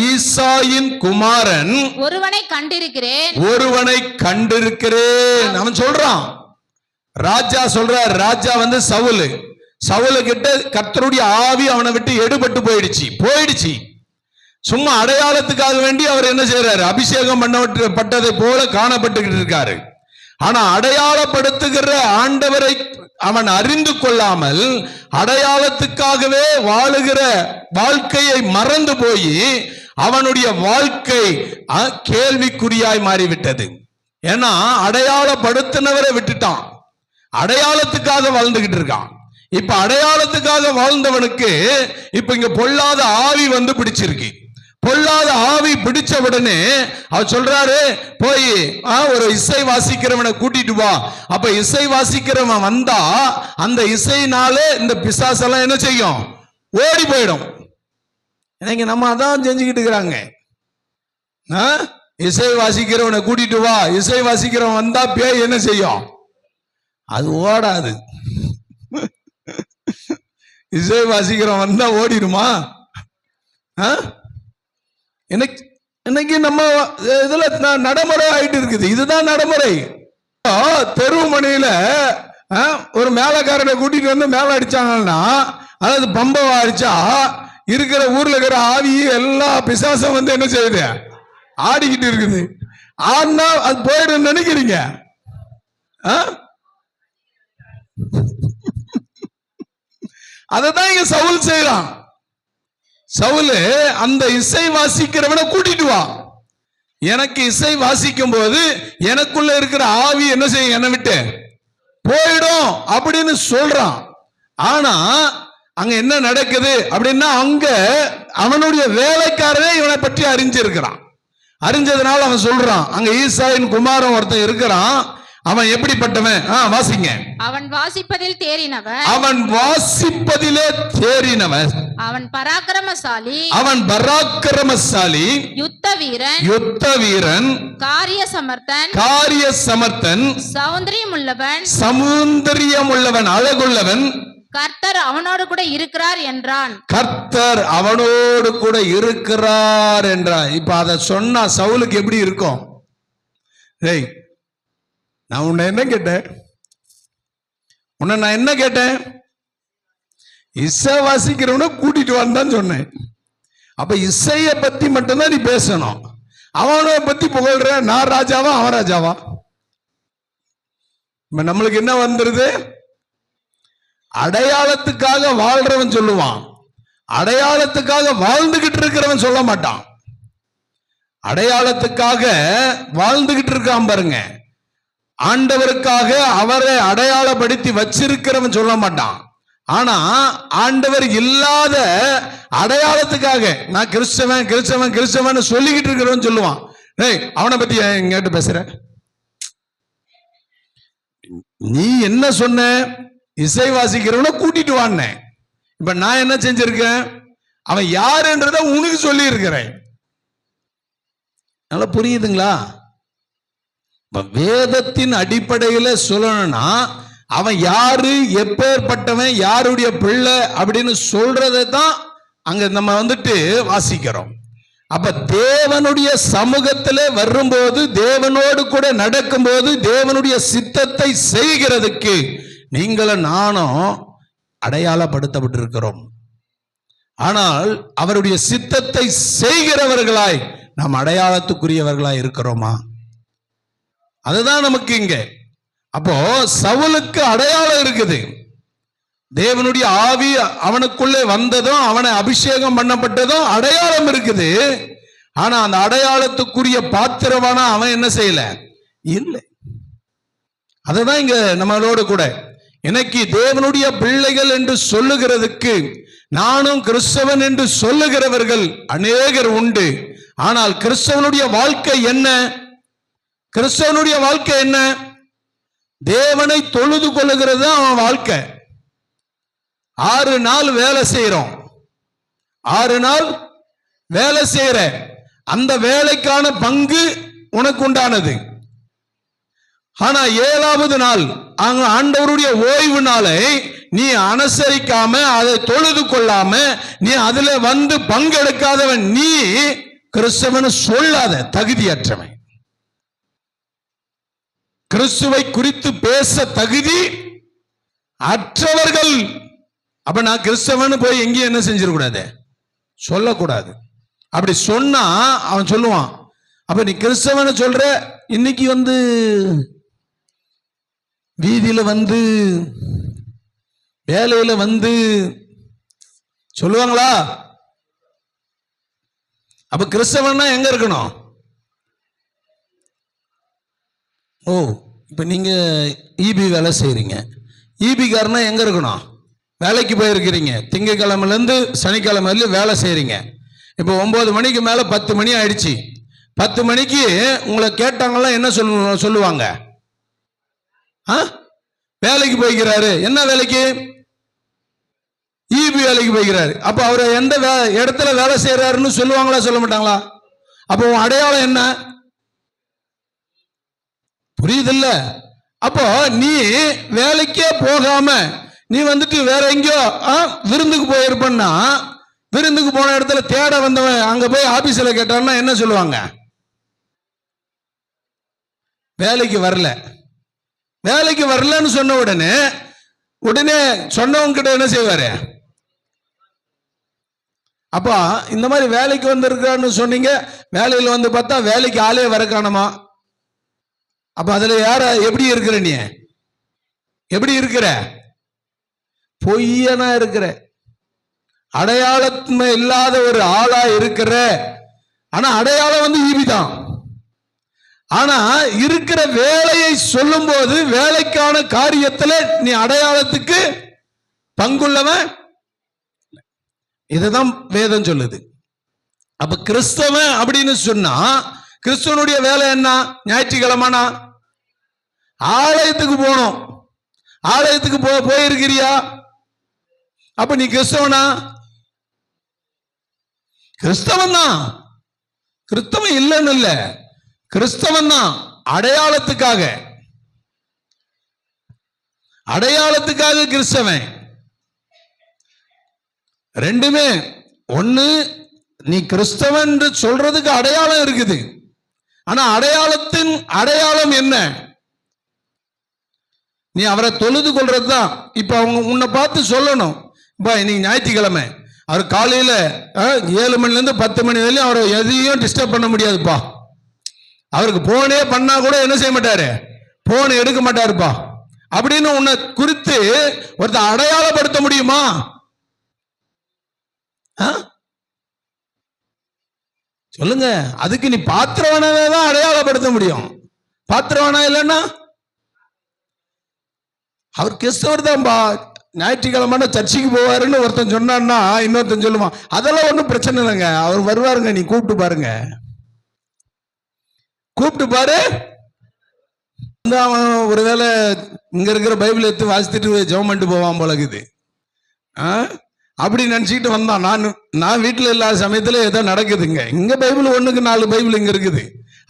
ஈசாயின் குமாரன் ஒருவனை கண்டிருக்கிறேன் அவன் சொல்றான். ராஜா சொல்றார், ராஜா வந்து சவுலு கிட்ட கர்த்தருடைய ஆவி அவனை விட்டு எடுபட்டு போயிடுச்சு. சும்மா அடையாளத்துக்காக வேண்டி அவர் என்ன செய்யறாரு, அபிஷேகம் பண்ணப்பட்டதை போல காணப்பட்டுக்கிட்டு இருக்காரு. ஆனா அடையாளப்படுத்துகிற ஆண்டவரை அவன் அறிந்து கொள்ளாமல் அடையாளத்துக்காகவே வாழுகிற வாழ்க்கையை மறந்து போய் அவனுடைய வாழ்க்கை கேள்விக்குறியாய் மாறிவிட்டது. ஏன்னா அடையாளப்படுத்தினவரை விட்டுட்டான், அடையாளத்துக்காக வாழ்ந்துகிட்டு இருக்கான். இப்ப அடையாளத்துக்காக வாழ்ந்தவனுக்கு இப்ப இங்க பொல்லாத ஆவி வந்து பிடிச்சிருக்கு. பொல்லாத ஆவி பிடிச்ச உடனே அவர் சொல்றாரு, போய் ஒரு இசை வாசிக்கிறவனை கூட்டிட்டு வா. அப்ப இசை வாசிக்கிறவன் வந்தா அந்த இசைனாலே இந்த பிசாசெல்லாம் என்ன செய்யும், ஓடி போயிடும். இன்னைக்கு நம்ம அதான் செஞ்சுக்கிட்டு இருக்கிறாங்க. இசை வாசிக்கிறவனை கூட்டிட்டு வா, இசை வாசிக்கிறவன் வந்தா பேய் என்ன செய்யும், அது ஓடாது. இசை வாசிக்கிறவன் வந்தா ஓடிடுமா? இன்னைக்கு நம்ம இதுல நடைமுறை ஆயிட்டு இருக்குது. இதுதான் நடைமுறை. தெருமணியில ஒரு மேலக்காரனை கூட்டிட்டு வந்து மேல அடிச்சாங்கன்னா, அதாவது பம்பை அடிச்சா இருக்கிற ஊர்ல இருக்கிற ஆவி எல்லா பிசாசம் வந்து என்ன செய்யுது, ஆடிக்கிட்டு இருக்குது. ஆனா அது போயிடும் நினைக்கிறீங்க? அததான் இங்க சவுல் செய்யறான். சவுலு அந்த இசை வாசிக்கிறவனை கூட்டிட்டு வா, எனக்கு இசை வாசிக்கும் போது எனக்குள்ள இருக்கிற ஆவி என்ன செய்யும், என்னை விட்டு போயிடும் அப்படின்னு சொல்றான். ஆனா அங்க என்ன நடக்குது அப்படின்னா, அங்க அவனுடைய வேலைக்காரனே இவனை பற்றி அறிஞ்சிருக்கிறான். அறிஞ்சதுனால அவன் சொல்றான், அங்க ஈசாயின் குமாரன் ஒருத்தன் இருக்கிறான், அவன் எப்படிப்பட்டவன்? வாசிங்க. அவன் வாசிப்பதில் தேறினவன், அவன் பராக்கிரமசாலி, யுத்த வீரன், காரிய சமர்த்தன், சௌந்தரியம் உள்ளவன், அழகுள்ளவன். கர்த்தர் அவனோடு கூட இருக்கிறார் என்றான். இப்ப அத சொன்னா சவுலுக்கு எப்படி இருக்கும்? நான் உன்னை என்ன கேட்டேன்? இசை வாசிக்கிறவன கூட்டிட்டு வந்தான்னு சொன்னேன். அப்ப இசைய பத்தி மட்டும்தான் நீ பேசணும். அவனை பத்தி புகழ்ற, நான் ராஜாவா அவன் ராஜாவா? நம்மளுக்கு என்ன வந்துருது? அடையாளத்துக்காக வாழ்றவன் சொல்லுவான், அடையாளத்துக்காக வாழ்ந்துகிட்டு இருக்கிறவன் சொல்ல மாட்டான். அடையாளத்துக்காக வாழ்ந்துகிட்டு இருக்கான் பாருங்க, ஆண்டவருக்காக அவரை அடையாளப்படுத்தி வச்சிருக்கிறவன் சொல்ல மாட்டான். ஆனா ஆண்டவர் இல்லாத அடையாளத்துக்காக நான் கிறிஸ்தவன் கிறிஸ்தவன் கிறிஸ்தவன் சொல்லிக்கிட்டு இருக்கிறவன் சொல்லுவான். அவனை பத்தி கேட்டு பேசுற, நீ என்ன சொன்ன? இசை வாசிக்கிறவனை கூட்டிட்டு வான. இப்ப நான் என்ன செஞ்சிருக்கேன்? அவன் யாருன்றத உனக்கு சொல்லி இருக்கிறேன். நல்லா புரியுதுங்களா? வேதத்தின் அடிப்படையில சொல்லணும்னா அவன் யாரு, எப்பேற்பட்டவன், யாருடைய பிள்ளை அப்படின்னு சொல்றதை தான் அங்க நம்ம வந்துட்டு வாசிக்கிறோம். அப்ப தேவனுடைய சமூகத்திலே வரும்போது, தேவனோடு கூட நடக்கும்போது, தேவனுடைய சித்தத்தை செய்கிறதுக்கு நீங்களும் நானும் அடையாளப்படுத்தப்பட்டிருக்கிறோம். ஆனால் அவருடைய சித்தத்தை செய்கிறவர்களாய் நாம் அடையாளத்துக்குரியவர்களாய் இருக்கிறோமா? அதுதான் நமக்கு இங்க. அப்போ சவுலுக்கு அடையாளம் இருக்குது. தேவனுடைய ஆவி அவனுக்குள்ளே வந்ததும், அவனை அபிஷேகம் பண்ணப்பட்டதும் அடையாளம் இருக்குது. ஆனா அந்த அடையாளத்துக்குரிய பாத்திரமான அவன் என்ன செய்யல? இல்லை. அதுதான் இங்க நம்மளோடு கூட எனக்கு தேவனுடைய பிள்ளைகள் என்று சொல்லுகிறதுக்கு, நானும் கிறிஸ்தவன் என்று சொல்லுகிறவர்கள் அநேகர் உண்டு. ஆனால் கிறிஸ்தவனுடைய வாழ்க்கை என்ன? கிறிஸ்தவனுடைய வாழ்க்கை என்ன? தேவனை தொழுது கொள்ளுகிறது அவன் வாழ்க்கை. 6 நாள் வேலை செய்யறோம், 6 நாள் வேலை செய்யற, அந்த வேலைக்கான பங்கு உனக்கு உண்டானது. ஆனா 7வது நாள் அங்க ஆண்டவருடைய ஓய்வு நாளை நீ அனுசரிக்காம, அதை தொழுது கொள்ளாம, நீ அதுல வந்து பங்கெடுக்காதவன், நீ கிறிஸ்தவன் சொல்லாத தகுதியற்றவன். கிறிஸ்துவை குறித்து பேச தகுதி அற்றவர்கள். அப்ப நான் கிறிஸ்தவன் போய் எங்கேயும் என்ன செஞ்சிடக்கூடாது, சொல்லக்கூடாது. அப்படி சொன்னா அவன் சொல்லுவான், அப்ப நீ கிறிஸ்தவன் சொல்ற, இன்னைக்கு வந்து வீதியில வந்து வேலையில வந்து சொல்லுவாங்களா? அப்ப கிறிஸ்தவன்னா எங்க இருக்கணும்? ஓ, இப்ப நீங்க ஈபி வேலை செய்யறீங்க, ஈபிக்காரனா எங்க இருக்கணும்? வேலைக்கு போயிருக்கிறீங்க, திங்கக்கிழமைல இருந்து சனிக்கிழமை வரையும் வேலை செய்யறீங்க. இப்போ 9 மணிக்கு மேல 10 மணி ஆயிடுச்சு. 10 மணிக்கு உங்களை கேட்டாங்களா என்ன சொல்லுவாங்க? வேலைக்கு போய்க்கிறாரு. என்ன வேலைக்கு? ஈபி வேலைக்கு போய்க்கிறாரு. அப்ப அவரை எந்த இடத்துல வேலை செய்யறாருன்னு சொல்லுவாங்களா, சொல்ல மாட்டாங்களா? அப்போ அடையாளம் என்ன? புரியுதில்ல? அப்போ நீ வேலைக்கே போகாம நீ வந்துட்டு வேற எங்கேயோ விருந்துக்கு போயிருப்பன்னா, விருந்துக்கு போன இடத்துல தேட வந்தவன் அங்க போய் ஆபீஸ்ல கேட்டான்னா என்ன சொல்லுவாங்க? வேலைக்கு வரல. வேலைக்கு வரலன்னு சொன்ன உடனே சொன்னவங்க கிட்ட என்ன செய்வாரு? அப்பா இந்த மாதிரி வேலைக்கு வந்திருக்கான்னு சொன்னீங்க, வேலையில வந்து பார்த்தா வேலைக்கு ஆளே வர காணுமா? அப்ப அதுல யார எப்படி இருக்கிற? நீ எப்படி இருக்கிற? பொய்யனா இருக்கிற, அடையாளத்துமே இல்லாத ஒரு ஆளா இருக்கிற. ஆனா அடையாளம் வந்து ஈபிதான். ஆனா இருக்கிற வேலையை சொல்லும் போது, வேலைக்கான காரியத்துல நீ அடையாளத்துக்கு பங்குள்ளவன். இதுதான் வேதம் சொல்லுது. அப்ப கிறிஸ்தவன் அப்படின்னு சொன்னா, கிறிஸ்தவனுடைய வேலை என்ன? ஞாயிற்றுக்கிழமைனா ஆலயத்துக்கு போகணும். ஆலயத்துக்கு போயிருக்கிறியா? அப்ப நீ கிறிஸ்தவனா? கிறிஸ்தவன் தான். கிறிஸ்தவன் இல்லைன்னு இல்ல, கிறிஸ்தவன் தான். அடையாளத்துக்காக, அடையாளத்துக்காக கிறிஸ்தவன். ரெண்டுமே ஒண்ணு. நீ கிறிஸ்தவன் என்று சொல்றதுக்கு அடையாளம் இருக்குது. ஆனா அடையாளத்தின் அடையாளம் என்ன? நீ அவரை தொழுது கொள்றதுதான். இப்ப அவங்க உன்னை பார்த்து சொல்லணும், இன்னைக்கு ஞாயிற்றுக்கிழமை, அவர் காலையில 7 மணில இருந்து 10 மணி வரையும் அவரை எதையும் டிஸ்டர்ப் பண்ண முடியாதுப்பா. அவருக்கு போனே பண்ணா கூட என்ன செய்ய மாட்டாரு? போன் எடுக்க மாட்டாருப்பா அப்படின்னு உன்னை குறித்து ஒருத்தர் அடையாளப்படுத்த முடியுமா? சொல்லுங்க. அதுக்கு நீ பாத்திரவானவே தான் அடையாளப்படுத்த முடியும். பாத்திரவானா இல்லைன்னா அவர் கிறிஸ்தவர் தான்பா, ஞாயிற்றுக்கிழமை சர்ச்சைக்கு போவாருன்னு ஒருத்தன் சொன்னான்னா இன்னொருத்தன் சொல்லுவான் அதெல்லாம் ஒன்றும் பிரச்சனை இல்லைங்க, அவர் வருவாருங்க, நீ கூப்பிட்டு பாருங்க, கூப்பிட்டு பாரு. அவன் ஒருவேளை இங்க இருக்கிற பைபிள் எடுத்து வாசித்துட்டு ஜெபம் பண்ணிட்டு போவான் போல இருக்குது. அப்படி நினைச்சுக்கிட்டு வந்தான். நான் வீட்டில் இல்லாத சமயத்துல ஏதோ நடக்குதுங்க, இங்க பைபிள் 1க்கு 4 பைபிள் இங்க இருக்குது,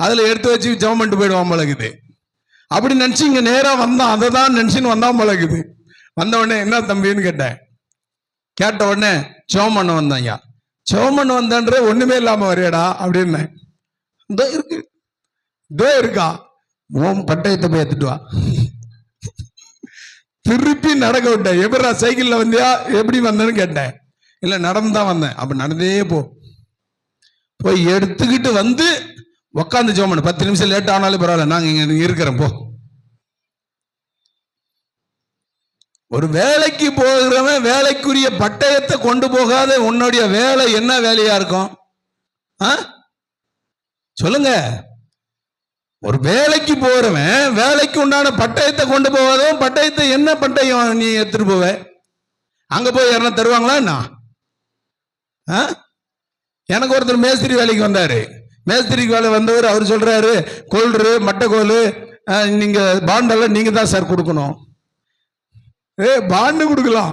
அதுல எடுத்து வச்சு ஜெபம் பண்ணிட்டு போயிடுவான் போல இருக்குது. அப்படி நினைச்சு இங்க நேரா வந்தான், அதை தான் நினைச்சுன்னு வந்தான் போல இருக்குது. வந்த உடனே என்ன தம்பின்னு கேட்டேன். கேட்ட உடனே ஜெபம் பண்ண வந்தான். ஐயா ஜெபம் பண்ண வந்தான்ற ஒண்ணுமே இல்லாம வரையடா அப்படின்னு. இதோ இருக்கு, இதோ இருக்கா, உன் பட்டயத்தை போய் எடுத்துட்டு வா. திருப்பி நடக்க விட்டேன். எப்படா சைக்கிள்ல வந்தியா, எப்படி வந்தேன்னு கேட்டேன். இல்ல நடந்துதான் வந்தேன். அப்ப நடந்தே போய் எடுத்துக்கிட்டு வந்து உக்காந்து ஜெபம் பண்ணு. 10 நிமிஷம் லேட் ஆனாலும் பரவாயில்ல, நாங்க இங்க இருக்கிறோம் போ. ஒரு வேலைக்கு போகிறவன் வேலைக்குரிய பட்டயத்தை கொண்டு போகாத உன்னுடைய வேலை என்ன வேலையா இருக்கும்? சொல்லுங்க. ஒரு வேலைக்கு போறவன் வேலைக்கு உண்டான பட்டயத்தை கொண்டு போகாதவன் பட்டயத்தை என்ன பட்டயம் நீ எடுத்துட்டு போவ? அங்க போய் யாரா தருவாங்களா என்ன? எனக்கு ஒருத்தர் மேஸ்திரி வேலைக்கு வந்தாரு. மேஸ்திரிக்கு வேலை வந்தவர் அவர் சொல்றாரு, கோல்டு மட்டைக்கோல் நீங்க பாண்டெல்லாம் நீங்க தான் சார் கொடுக்கணும். பாண்டு கொடுக்கலாம்,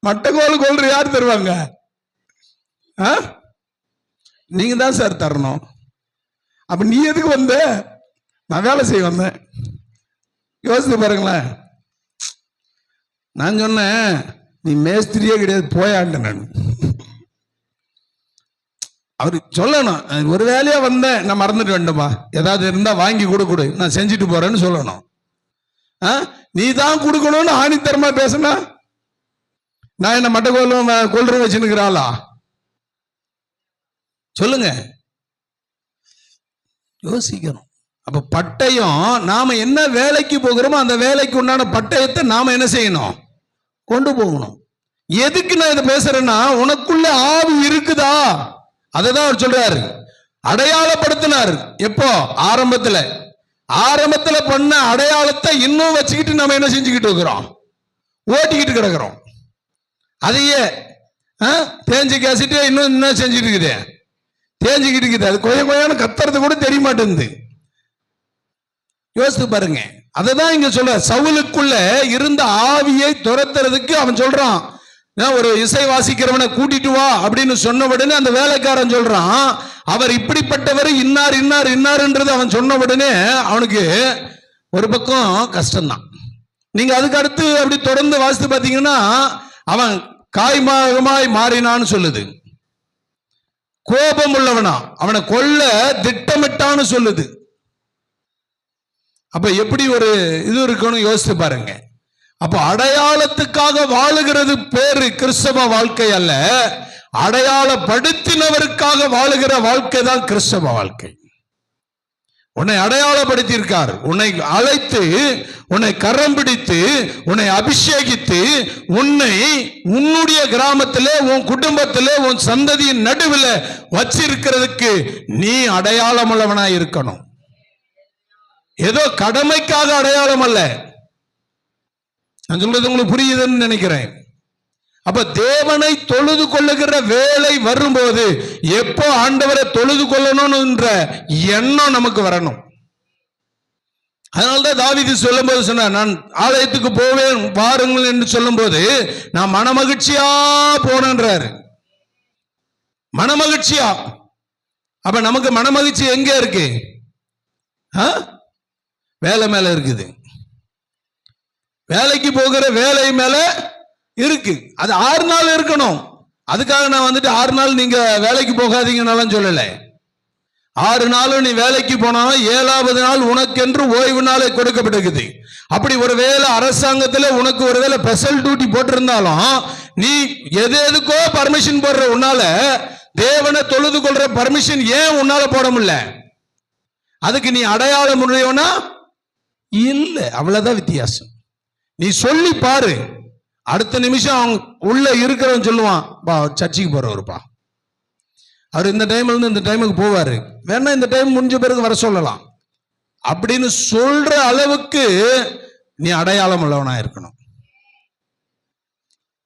மட்டைக்கோல் கோல்டு யார் தருவாங்க? நீங்க தான் சார் தரணும். அப்ப நீ எதுக்கு வந்த? நான் வேலை செய்ய வந்தேன். யோசித்து பாருங்களேன். நான் சொன்னேன் நீ மேஸ்திரியே கிடையாது போயாண்ட. நான் அவரு சொல்லணும், ஒரு வேலையா வந்தேன், நான் மறந்துட்டு வேண்டுமா, ஏதாவது இருந்தா வாங்கி கொடு, நான் செஞ்சுட்டு போறேன்னு சொல்லணும். நீ தான் கொடுக்கணும்னு ஆணித்தரமா பேசுனா நான் என்ன மட்டைக்கோலும் கொள்ற வச்சுன்னுக்கிறாளா? சொல்லுங்க, யோசிக்கணும். அப்ப பட்டயம், நாம என்ன வேலைக்கு போகிறோமோ அந்த வேலைக்கு உண்டான பட்டயத்தை நாம என்ன செய்யணும்? கொண்டு போகணும். எதுக்கு நான் இதை பேசுறேன்னா, உனக்குள்ள ஆவி இருக்குதா? அததான் அவர் சொல்றாரு, அடையாளப்படுத்தினார். எப்போ? ஆரம்பத்துல பண்ண அடையாளத்தை இன்னும் வச்சுக்கிட்டு நம்ம என்ன செஞ்சுக்கிட்டு இருக்கிறோம்? ஓட்டிக்கிட்டு கிடக்கிறோம். அதையே தேஞ்சு கேசிட்டு இன்னும் என்ன செஞ்சுட்டு இருக்குது? தேஞ்சுக்கிட்டு இருக்குது. அது கொய்யான கத்துறது கூட தெரிய மாட்டேங்குது. யோசித்து பாருங்க. அததான் இங்க சொல்ற, சவுலுக்குள்ள இருந்த ஆவியை துரத்துறதுக்கு அவன் சொல்றான், ஒரு இசை வாசிக்கிறவனை கூட்டிட்டு வா அப்படின்னு சொன்ன உடனே அந்த வேலைக்காரன் சொல்றான், அவர் இப்படிப்பட்டவர் இன்னார் இன்னார் இன்னார்ன்றது அவன் சொன்ன உடனே அவனுக்கு ஒரு பக்கம் கஷ்டம்தான். நீங்க அதுக்கு அடுத்து அப்படி தொடர்ந்து வாசித்து பாத்தீங்கன்னா, அவன் காய்மாகமாய் மாறினான்னு சொல்லுது. கோபம் உள்ளவனா, அவனை கொல்ல திட்டமிட்டான்னு சொல்லுது. அப்ப எப்படி ஒரு இது இருக்கணும் யோசித்து பாருங்க. அப்ப அடையாளத்துக்காக வாழுகிறது பேரு கிறிஸ்தவ வாழ்க்கை அல்ல, அடையாளப்படுத்தினவருக்காக வாழுகிற வாழ்க்கை தான் கிறிஸ்தவ வாழ்க்கை. உன்னை அடையாளப்படுத்தி இருக்கார், உன்னை அழைத்து, உன்னை கரம் பிடித்து, உன்னை அபிஷேகித்து, உன்னை உன்னுடைய கிராமத்திலே, உன் குடும்பத்திலே, உன் சந்ததியின் நடுவில் வச்சிருக்கிறதுக்கு நீ அடையாளம் உள்ளவனாய் இருக்கணும். ஏதோ கடமைக்காக அடையாளம் அல்ல. நான் சொல்றது உங்களுக்கு புரியுதுன்னு நினைக்கிறேன். அப்ப தேவனை தொழுது கொள்ளுகிற வேலை வரும்போது எப்போ ஆண்டவரை தொழுது கொள்ளணும்ன்ற எண்ணம் நமக்கு வரணும். அதனால்தான் தாவீது சொல்லும் போது சொன்னார், நான் ஆலயத்துக்கு போவேன் வாருங்கள் என்று சொல்லும் போது நான் மனமகிழ்ச்சியா போனேன்றாரு. மனமகிழ்ச்சியா. அப்ப நமக்கு மனமகிழ்ச்சி எங்க இருக்கு? வேலை மேல இருக்குது. வேலைக்கு போகிற வேலை மேல இருக்கு. அது 6 நாள் இருக்கணும். அதுக்காக நான் வந்துட்டு 6 நாள் நீங்க வேலைக்கு போகாதீங்கன்னாலும் சொல்லல. 6 நாளும் நீ வேலைக்கு போனாலும் 7வது நாள் உனக்கென்று ஓய்வு நாளை கொடுக்கப்பட்டிருக்குது. அப்படி ஒருவேளை அரசாங்கத்துல உனக்கு ஒருவேளை ஸ்பெஷல் டியூட்டி போட்டிருந்தாலும் நீ எதுக்கோ பர்மிஷன் போடுற உன்னால தேவனை தொழுது கொள்ற பர்மிஷன் ஏன் உன்னால போட முடியல? அதுக்கு நீ அடையாளம் முடியும்னா இல்ல. அவ்வளவுதான் வித்தியாசம். நீ சொல்லி பாரு, அடுத்த நிமிஷம் அவங்க உள்ள இருக்கிறவன் சொல்லுவான், பா சர்ச்சைக்கு போறவருப்பா, அவர் இந்த டைம்ல இருந்து இந்த டைமுக்கு போவாரு, வேணா இந்த டைம் முடிஞ்ச பிறகு வர சொல்லலாம் அப்படின்னு சொல்ற அளவுக்கு நீ அடையாளம் உள்ளவனா இருக்கணும்.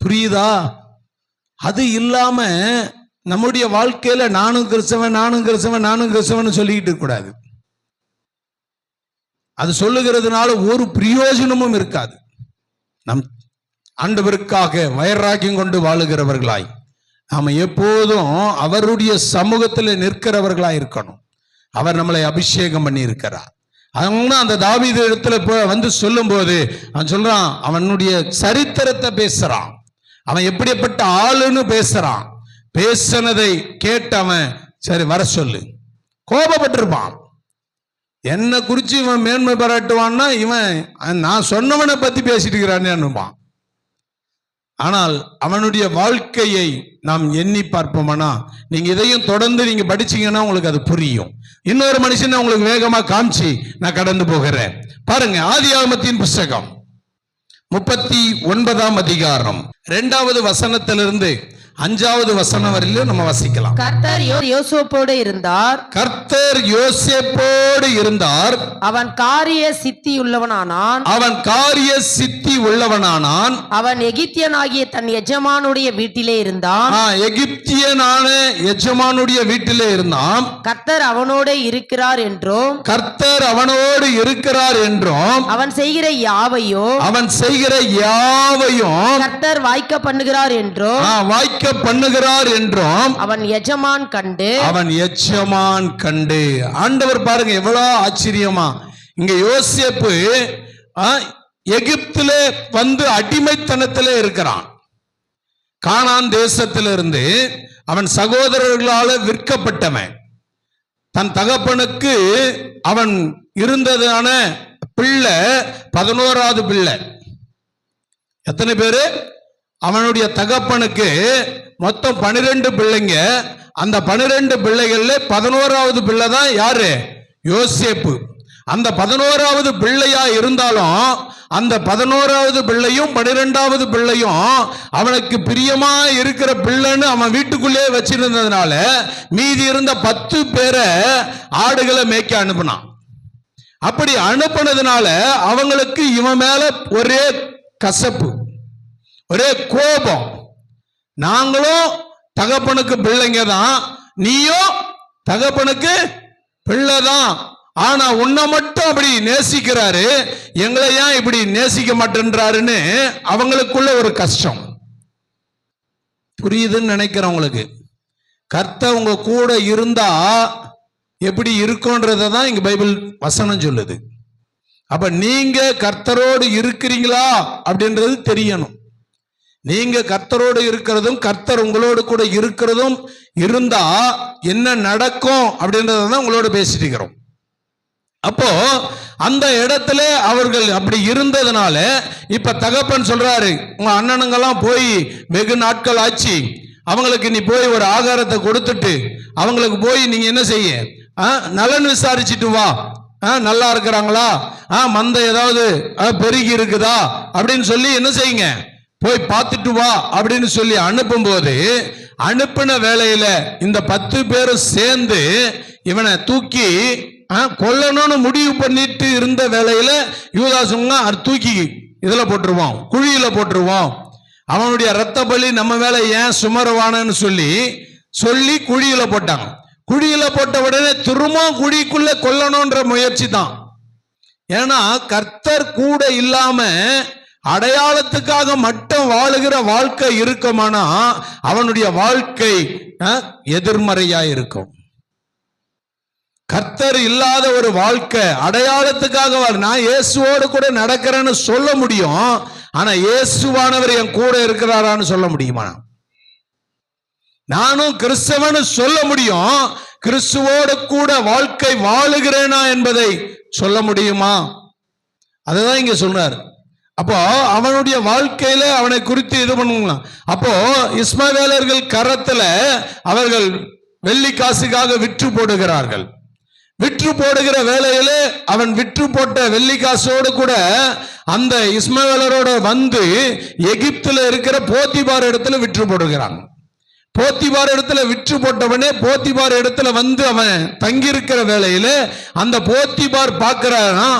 புரியுதா? அது இல்லாம நம்முடைய வாழ்க்கையில நானும் கிறிஸ்தவன் நானும் கிறிஸ்தவன் நானும் கிறிஸ்தவன் சொல்லிக்கிட்டு இருக்க கூடாது. அது சொல்லுகிறதுனால ஒரு பிரயோஜனமும் இருக்காது. நம் ஆண்டவருக்காக வைராக்கியம் கொண்டு வாழுகிறவர்களாய் நாம எப்போதும் அவருடைய சமூகத்தில் நிற்கிறவர்களாய் இருக்கணும். அவர் நம்மளை அபிஷேகம் பண்ணி இருக்கிறார். அவங்க அந்த தாவீது இடத்துல வந்து சொல்லும் போது அவன் சொல்றான், அவனுடைய சரித்திரத்தை பேசுறான், அவன் எப்படிப்பட்ட ஆளுன்னு பேசுறான். பேசினதை கேட்டவன் சரி வர சொல்லு, கோபப்பட்டிருப்பான். என்ன குறிச்சு இவன் மேன்மை பாராட்டுவான்னா இவன் நான் சொன்னவனை பத்தி பேசிட்டு இருக்கிறான். ஆனால் அவனுடைய வாழ்க்கையை நாம் எண்ணி பார்ப்போம்னா, நீங்க இதையும் தொடர்ந்து நீங்க படிச்சீங்கன்னா உங்களுக்கு அது புரியும். இன்னொரு மனுஷனை உங்களுக்கு வேகமா காமிச்சு நான் கடந்து போகிறேன். பாருங்க, ஆதியாகமத்தின் புஸ்தகம் 39ஆம் அதிகாரம் 2வது வசனத்திலிருந்து 5வது வசனம் வரையிலும் நம்ம வாசிக்கலாம். கர்த்தர் யோசேப்போடு இருந்தார். கர்த்தர் யோசேப்போடு இருந்தார். அவன் காரிய சித்தி உள்ளவனானான். அவன் காரிய சித்தி உள்ளவனானான். அவன் எகிப்தியனாகிய தன் எஜமானுடைய வீட்டிலே இருந்தான். எகிப்தியனான எஜமானுடைய வீட்டிலே இருந்தான். கர்த்தர் அவனோடு இருக்கிறார் என்றும் கர்த்தர் அவனோடு இருக்கிறார் என்றும் அவன் செய்கிற யாவையும் கர்த்தர் வாய்க்க பண்ணுகிறார் என்றும் பண்ணுகிறார் என்றும் அவன் எஜமான் கண்டு. ஆண்டவர் பாருங்க எவ்வளவு ஆச்சரியமா, இங்க யோசேப்பு எகிப்திலே வந்து அடிமைத்தனத்திலே இருக்கிறான். கானான் தேசத்திலிருந்து அவன் சகோதரர்களால விற்கப்பட்டவன். தன் தகப்பனுக்கு அவன் இருந்ததான பிள்ளை 11வது பிள்ளை. எத்தனை பேரு? அவனுடைய தகப்பனுக்கு மொத்தம் 12 பிள்ளைங்க. அந்த 12 பிள்ளைகள்ல 11வது பிள்ளை தான் யாரு? யோசேப்பு. அந்த 11வது பிள்ளையா இருந்தாலும் அந்த 11வது பிள்ளையும் 12வது பிள்ளையும் அவனுக்கு பிரியமா இருக்கிற பிள்ளைன்னு அவன் வீட்டுக்குள்ளே வச்சிருந்ததுனால மீதி இருந்த 10 பேரை ஆடுகளை மேய்க்க அனுப்பினான். அப்படி அனுப்பினதுனால அவங்களுக்கு இவன் மேல ஒரே கசப்பு, ஒரே கோபம். நாங்களும் தகப்பனுக்கு பிள்ளைங்க தான், நீயும் தகப்பனுக்கு பிள்ளைதான், ஆனா உன்னை மட்டும் அப்படி நேசிக்கிறாரு, எங்களை ஏன் இப்படி நேசிக்க மாட்டேன்றாருன்னு அவங்களுக்குள்ள ஒரு கஷ்டம். புரியுதுன்னு நினைக்கிறவங்களுக்கு. கர்த்தர் உங்க கூட இருந்தா எப்படி இருக்கும்ன்றத தான் இங்க பைபிள் வசனம் சொல்லுது. அப்ப நீங்க கர்த்தரோடு இருக்கிறீங்களா அப்படின்றது தெரியணும். நீங்க கர்த்தரோடு இருக்கிறதும் கர்த்தர் உங்களோடு கூட இருக்கிறதும் இருந்தா என்ன நடக்கும் அப்படின்றதான் உங்களோட பேசிட்டு இருக்கிறோம். அப்போ அந்த இடத்துல அவர்கள் அப்படி இருந்ததுனால இப்ப தகப்பன் சொல்றாரு, உங்க அண்ணனுங்கெல்லாம் போய் வெகு நாட்கள் ஆச்சு, அவங்களுக்கு நீ போய் ஒரு ஆகாரத்தை கொடுத்துட்டு அவங்களுக்கு போய் நீங்க என்ன செய்ய, நலன் விசாரிச்சுட்டு வா, நல்லா இருக்கிறாங்களா, மந்தை ஏதாவது பெருகி இருக்குதா அப்படின்னு சொல்லி என்ன செய்யுங்க, போய் பார்த்துட்டு வா அப்படின்னு சொல்லி அனுப்பும் போது, அனுப்பின வேலையில இந்த 10 பேரும் சேர்ந்து இவனை தூக்கி கொல்லணும்னு முடிவு பண்ணிட்டு இருந்த வேலையில யூதாசுங்க தூக்கி இதுல போட்டுருவோம், குழியில போட்டுருவோம், அவனுடைய ரத்த பலி நம்ம வேலை ஏன் சுமரவானன்னு சொல்லி குழியில போட்டாங்க. குழியில போட்ட உடனே திரும்ப குழிக்குள்ள கொல்லணும்ன்ற முயற்சி தான். ஏன்னா கர்த்தர் கூட இல்லாம அடையாளத்துக்காக மட்டும் வாழுகிற வாழ்க்கை இருக்குமானா அவனுடைய வாழ்க்கை எதிர்மறையா இருக்கும். கர்த்தர் இல்லாத ஒரு வாழ்க்கை அடையாளத்துக்காக நான் இயேசுவோடு கூட நடக்கிறேன்னு சொல்ல முடியும், ஆனா இயேசுவானவர் என் கூட இருக்கிறாரான்னு சொல்ல முடியுமா? நானும் கிறிஸ்தவனு சொல்ல முடியும், கிறிஸ்துவோடு கூட வாழ்க்கை வாழுகிறேனா என்பதை சொல்ல முடியுமா? அதுதான் இங்க சொல்றார். அப்போ அவனுடைய வாழ்க்கையில அவனை குறித்து இது பண்ணுவாங்க. அப்போ இஸ்மவேலர்கள் கரத்துல அவர்கள் வெள்ளி காசுக்காக விற்று போடுகிறார்கள். விற்று போடுகிற வேளையில அவன் விற்று போட்ட வெள்ளி காசோடு கூட அந்த இஸ்மவேலரோட வந்து எகிப்துல இருக்கிற போத்திபார் இடத்துல விற்று போடுகிறான். போத்திபார் இடத்துல விற்று போட்டவனே போத்திபார் இடத்துல வந்து அவன் தங்கி இருக்கிற வேளையில அந்த போத்திபார் பார்க்கிறான்,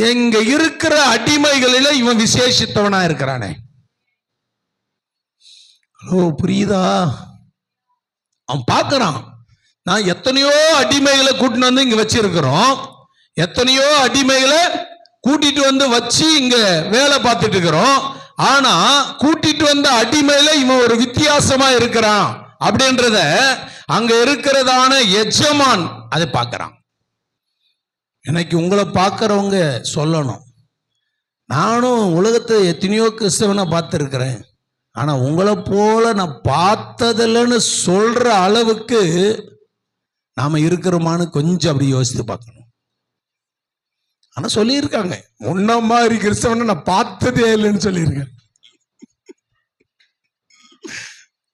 எங்க இருக்கிற அடிமைகளில இவன் விசேஷித்தவனா இருக்கிறானே. ஹலோ, புரியுதா? அவன் பார்க்கறான், நான் எத்தனையோ அடிமைகளை கூட்டிட்டு வந்து இங்க வச்சிருக்கிறோம், எத்தனையோ அடிமைகளை கூட்டிட்டு வந்து வச்சு இங்க வேலை பார்த்துட்டு இருக்கிறோம். ஆனா கூட்டிட்டு வந்த அடிமையில இவன் ஒரு வித்தியாசமா இருக்கிறான் அப்படின்றத அங்க இருக்கிறதான எஜமான் அதை பார்க்கறான். எனக்கு உங்களை பார்க்கறவங்க சொல்லணும், நானும் உலகத்தை எத்தனையோ கிறிஸ்தவனை பார்த்துருக்கிறேன், ஆனா உங்களை போல நான் பார்த்ததில்லைன்னு சொல்ற அளவுக்கு நாம இருக்கிறோமான்னு கொஞ்சம் அப்படி யோசித்து பார்க்கணும். ஆனா சொல்லியிருக்காங்க, உன்ன மாதிரி கிறிஸ்தவனை நான் பார்த்ததே இல்லைன்னு சொல்லியிருக்கேன்.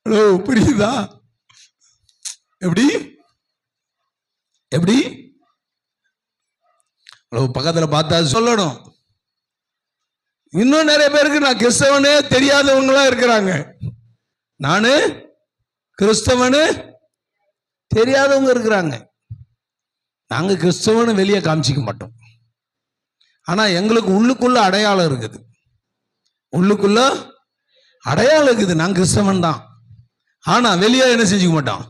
ஹலோ, புரியுதா? எப்படி எப்படி பக்கத்துல பார்த்தா சொல்லணும். இன்னும் நிறைய பேருக்கு நான் கிறிஸ்தவனே தெரியாதவங்களா இருக்கிறாங்க. நானு கிறிஸ்தவனு தெரியாதவங்க இருக்கிறாங்க. நாங்க கிறிஸ்தவனு வெளியே காமிச்சிக்க மாட்டோம், ஆனா எங்களுக்கு உள்ளுக்குள்ள அடையாளம் இருக்குது. உள்ளுக்குள்ள அடையாளம் இருக்குது, நான் கிறிஸ்தவன் தான், ஆனா வெளியே என்ன செஞ்சுக்க மாட்டோம்.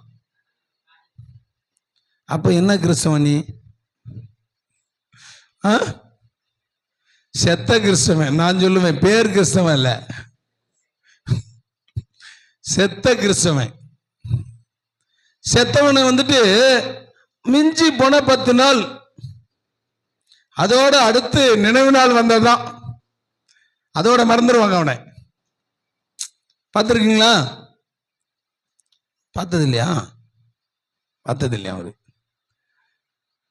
அப்ப என்ன கிறிஸ்தவன் நீ? செத்த கிறிஸ்தவன். நான் சொல்லுவேன், பேர் கிறிஸ்தவன் இல்ல, செத்த கிறிஸ்தவன். செத்தவனை வந்துட்டு மிஞ்சி போன 10 நாள், அதோட அடுத்து நினைவு நாள் வந்ததுதான், அதோட மறந்துடுவாங்க அவனை. பார்த்துருக்கீங்களா? பார்த்தது இல்லையா? பார்த்தது இல்லையா? அவரு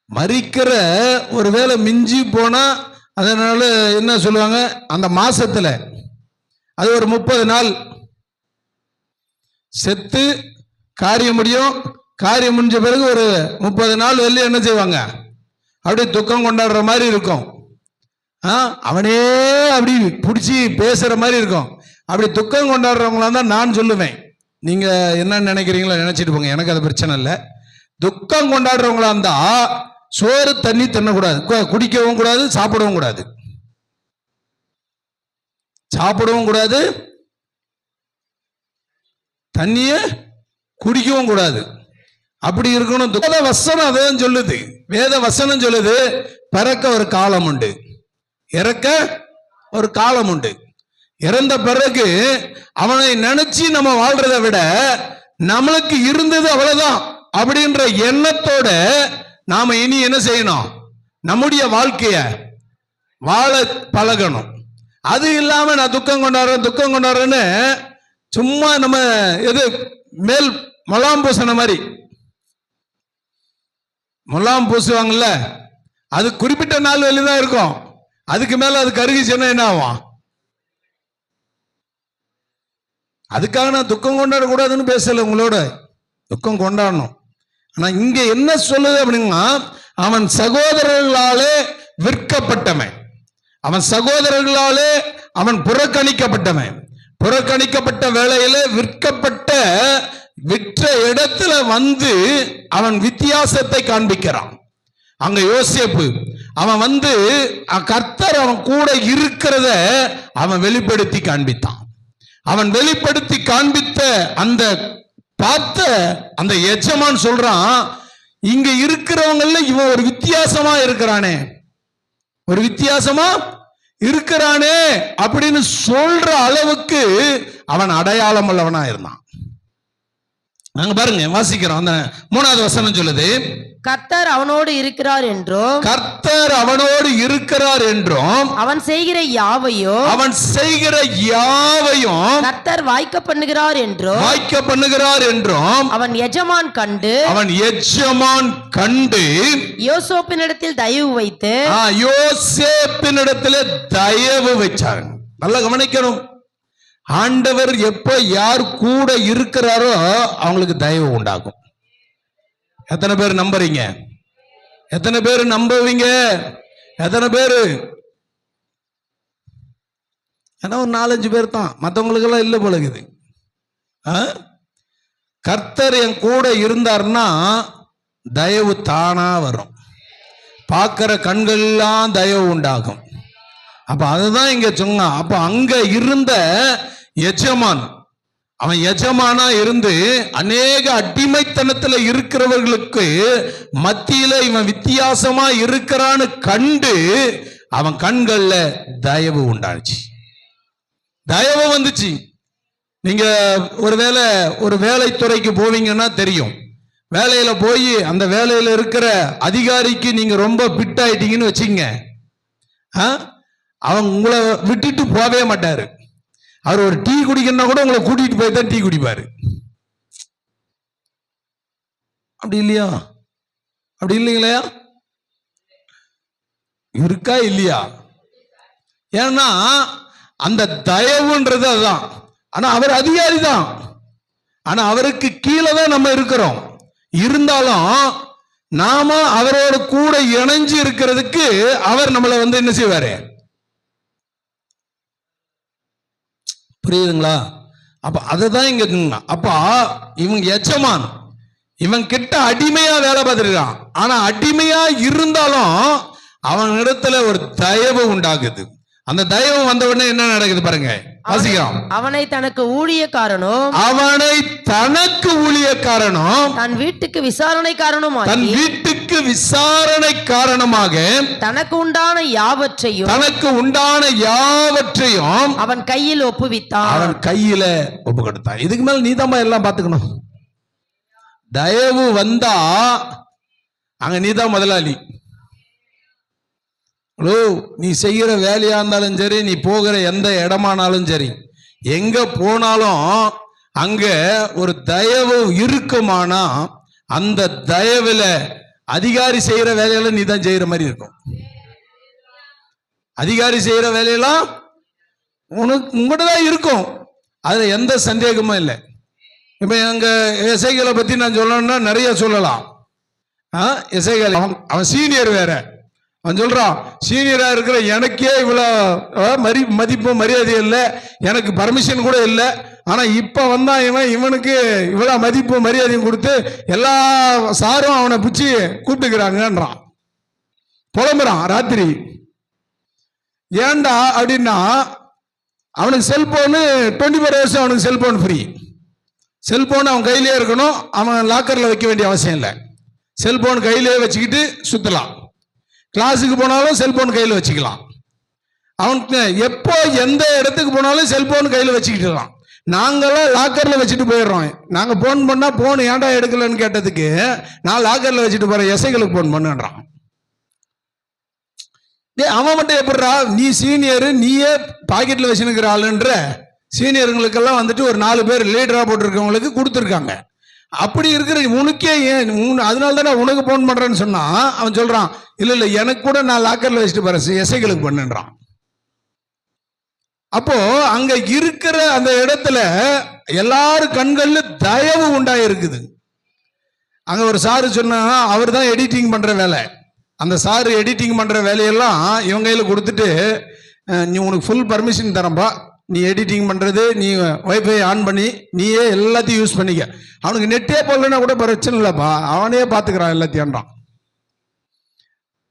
மரிக்கிற ஒருவேளை மிஞ்சி போனா அதனால என்ன சொல்லுவாங்க, அந்த மாசத்துல அது ஒரு 30 நாள் செத்து காரியம் முடியும். காரியம் முடிஞ்ச பிறகு ஒரு 30 நாள் வெளியே என்ன செய்வாங்க, அப்படி துக்கம் கொண்டாடுற மாதிரி இருக்கும். அவனே அப்படி பிடிச்சி பேசுற மாதிரி இருக்கும். அப்படி துக்கம் கொண்டாடுறவங்களா தான் நான் சொல்லுவேன், நீங்க என்ன நினைக்கிறீங்களோ நினைச்சிட்டு போங்க, எனக்கு அது பிரச்சனை இல்லை. துக்கம் கொண்டாடுறவங்களா இருந்தா சோறு தண்ணி தின்னக்கூடாது, குடிக்கவும் கூடாது, சாப்பிடவும் கூடாது, சாப்பிடவும் கூடாது, தண்ணிய குடிக்கவும் கூடாது. அப்படி இருக்கணும். வேத வசனம் அதான் சொல்லுது. வேத வசனம் சொல்லுது, பிறக்க ஒரு காலம் உண்டு, இறக்க ஒரு காலம் உண்டு. இறந்த பிறகு அவனை நினைச்சு நம்ம வாழ்றதை விட நம்மளுக்கு இருந்தது அவ்வளவுதான் அப்படின்ற எண்ணத்தோட நாம இனி என்ன செய்யணும், நம்முடைய வாழ்க்கைய வாழ பழகணும். அது இல்லாம நான் துக்கம் கொண்டாடுறேன்னு சும்மா நம்ம எது மேல் முலாம் பூசின மாதிரி, முலாம் பூசுவாங்கல்ல, அது குறிப்பிட்ட நாள் வெளிதான் இருக்கும், அதுக்கு மேல அது கருகிச்சுன்னா என்ன ஆகும்? அதுக்காக நான் துக்கம் கொண்டாடக்கூடாதுன்னு பேசல, உங்களோட துக்கம் கொண்டாடணும். ஆனா இங்க என்ன சொல்லுது அப்படின்னா, அவன் சகோதரர்களாலே விற்கப்பட்டவன், அவன் சகோதரர்களாலே அவன் புறக்கணிக்கப்பட்டவன். புறக்கணிக்கப்பட்ட வேளையில விற்ற இடத்துல வந்து அவன் வித்தியாசத்தை காண்பிக்கிறான். அங்க யோசேப்பு அவன் வந்து கர்த்தர் அவன் கூட இருக்கிறத அவன் வெளிப்படுத்தி காண்பித்தான். அவன் வெளிப்படுத்தி காண்பித்த அந்த பார்த்த அந்த எஜமான் சொல்றான், இங்க இருக்கிறவங்கள இவன் ஒரு வித்தியாசமா இருக்கிறானே, ஒரு வித்தியாசமா இருக்கிறானே அப்படின்னு சொல்ற அளவுக்கு அவன் அடையாளம் உள்ளவனா இருந்தான். நாங்க பாருங்க வாசிக்கிறோம், அந்த 3வது வசனம் சொல்லுது, கர்த்தர் அவனோடு இருக்கிறார் என்றும், கர்த்தர் அவனோடு இருக்கிறார் என்றும், அவன் செய்கிற யாவையும் கர்த்தர் வாய்க்க பண்ணுகிறார் என்றும் அவன் எஜமான் கண்டு யோசேப்பினிடத்தில் தயவு வைத்து, யோசேப்பினிடத்தில் தயவு வச்சாங்க. நல்லா கவனிக்கணும், ஆண்டவர் எப்ப யார் கூட இருக்கிறாரோ அவங்களுக்கு தயவு உண்டாகும். எத்தனை பேர் நம்புறீங்க? எத்தனை பேர் நம்புவீங்க? எத்தனை பேரு? ஏன்னா ஒரு 4-5 பேர் தான், மற்றவங்களுக்கெல்லாம் இல்லை பழகுது. கர்த்தர் என் கூட இருந்தார்னா தயவு தானா வரும். பார்க்கிற கண்கள்லாம் தயவு உண்டாகும். அப்ப அதுதான் இங்க சொன்னான். அப்ப அங்க இருந்த எஜமான், அவன் எஜமானா இருந்து அநேக அடிமைத்தனத்துல இருக்கிறவர்களுக்கு மத்தியில இவன் வித்தியாசமா இருக்கிறான்னு கண்டு அவன் கண்கள்ல தயவு உண்டாச்சு, தயவு வந்துச்சு. நீங்க ஒருவேளை ஒரு வேலைத்துறைக்கு போவீங்கன்னா தெரியும். வேலையில போய் அந்த வேலையில இருக்கிற அதிகாரிக்கு நீங்க ரொம்ப பிட் ஆயிட்டீங்கன்னு வச்சுங்க, அவன் உங்களை விட்டுட்டு போவே மாட்டாரு. அவர் ஒரு டீ குடிக்கணும்னா கூட உங்களை கூட்டிட்டு போய் தான் டீ குடிப்பாரு. அப்படி இல்லையா? அப்படி இல்லைங்களா? இருக்கா இல்லையா? ஏன்னா அந்த தயவுன்றது அதுதான். ஆனா அவர் அதிகாரி தான், ஆனா அவருக்கு கீழே தான் நம்ம இருக்கிறோம். இருந்தாலும் நாம அவரோட கூட இணைஞ்சு இருக்கிறதுக்கு அவர் நம்மளை என்ன செய்வாரு? புரியுதுங்களா? அப்ப அதுதான் இங்க. அப்ப இவங்க எஜமான், இவன் கிட்ட அடிமையா வேலை பார்த்துருக்கான். ஆனா அடிமையா இருந்தாலும் அவன் இடத்துல ஒரு தயவு உண்டாகுது. அந்த தயவு வந்த உடனே என்ன நடக்குது பாருங்க, வாசிக்கலாம். அவனை தனக்கு ஊழியக்காரனும், அவனை தனக்கு ஊழியக்காரனும், தன் வீட்டுக்கு விசாரணைக்காரனும், தன் வீட்டுக்கு விசாரணை காரணமாக தனக்கு உண்டான யாவற்றையும் அவன் கையில் ஒப்புவித்தான். அவன் கையில ஒப்பு கொடுத்தான். இதுக்கு மேல நீதாம்மா எல்லாம் பாத்துக்கணும். தயவு வந்தா அங்க நீதான் முதலாளி. நீ செய்கிற வேலையா இருந்தாலும் சரி, நீ போகிற எந்த இடமானாலும் சரி, எங்க போனாலும் அங்க ஒரு தயவு இருக்குமானா அந்த தயவுல அதிகாரி செய்யற வேலையெல்லாம் நீ தான் செய்யற மாதிரி இருக்கும். அதிகாரி செய்யற வேலையெல்லாம் உங்கள்கிட்ட தான் இருக்கும், அதுல எந்த சந்தேகமும் இல்லை. இப்ப எங்க எசைகளை பத்தி நான் சொல்லணும்னா நிறைய சொல்லலாம். எசைகள் அவன் சீனியர் வேற. அவன் சொல்றான், சீனியரா இருக்கிற எனக்கே இவ்வளவு மதிப்பு மரியாதை இல்லை, எனக்கு பர்மிஷன் கூட இல்லை. ஆனா இப்ப வந்தா இவனுக்கு இவ்வளவு மதிப்பு மரியாதையும் கொடுத்து எல்லா சாரும் அவனை பிடிச்சி கூப்பிட்டுக்கிறாங்கன்றான். புலம்புறான் ராத்திரி. ஏண்டா அப்படின்னா அவனுக்கு செல்போனு 24 hours அவனுக்கு செல்போன் ஃப்ரீ. செல்போன் அவன் கையிலே இருக்கணும், அவன் லாக்கர்ல வைக்க வேண்டிய அவசியம் இல்லை. செல்போன் கையிலே வச்சுக்கிட்டு சுத்தலாம். கிளாஸுக்கு போனாலும் செல்போன் கையில் வச்சுக்கலாம். அவனுக்கு எப்போ எந்த இடத்துக்கு போனாலும் செல்போன் கையில் வச்சுக்கிட்டுலாம். நாங்களாம் லாக்கர்ல வச்சுட்டு போயிடுறோம். நாங்க போன் பண்ணா போன் ஏன்டா எடுக்கலன்னு கேட்டதுக்கு நான் லாக்கர்ல வச்சுட்டு போறேன், எஸ்ஐகளுக்கு போன் பண்ணுன்றான். அவன் மட்டும் எப்படிறா, நீ சீனியரு, நீயே பாக்கெட்ல வச்சுருக்கிற ஆளுன்ற சீனியருங்களுக்கெல்லாம் வந்துட்டு ஒரு 4 பேர் லீடரா போட்டிருக்கவங்களுக்கு கொடுத்துருக்காங்க. அப்படி இருக்கிற உனக்கே ஏன், அதனால தானே உனக்கு போன் பண்றேன்னு சொன்னா அவன் சொல்றான், இல்ல எனக்கு கூட நான் லாக்கர்ல வச்சுட்டு போறேன், எஸ்ஐகளுக்கு பண்ணுன்றான். அப்போ அங்க இருக்கிற அந்த இடத்துல எல்லாரும் கண்கள்ல தயவு உண்டாயிருக்குது. அங்க ஒரு சாரு சொன்னா, அவர் தான் எடிட்டிங் பண்ற வேலை. அந்த சாரு எடிட்டிங் பண்ற வேலையெல்லாம் இவங்க கையில கொடுத்துட்டு, நீ உனக்கு ஃபுல் பர்மிஷன் தரம்பா, நீ எடிட்டிங் பண்றது, நீ வைஃபை ஆன் பண்ணி நீயே எல்லாத்தையும் யூஸ் பண்ணிக்க. அவனுக்கு நெட்டே போடலன்னா கூட பிரச்சனை இல்லப்பா, அவனே பாத்துக்கிறான் எல்லாத்தையும்.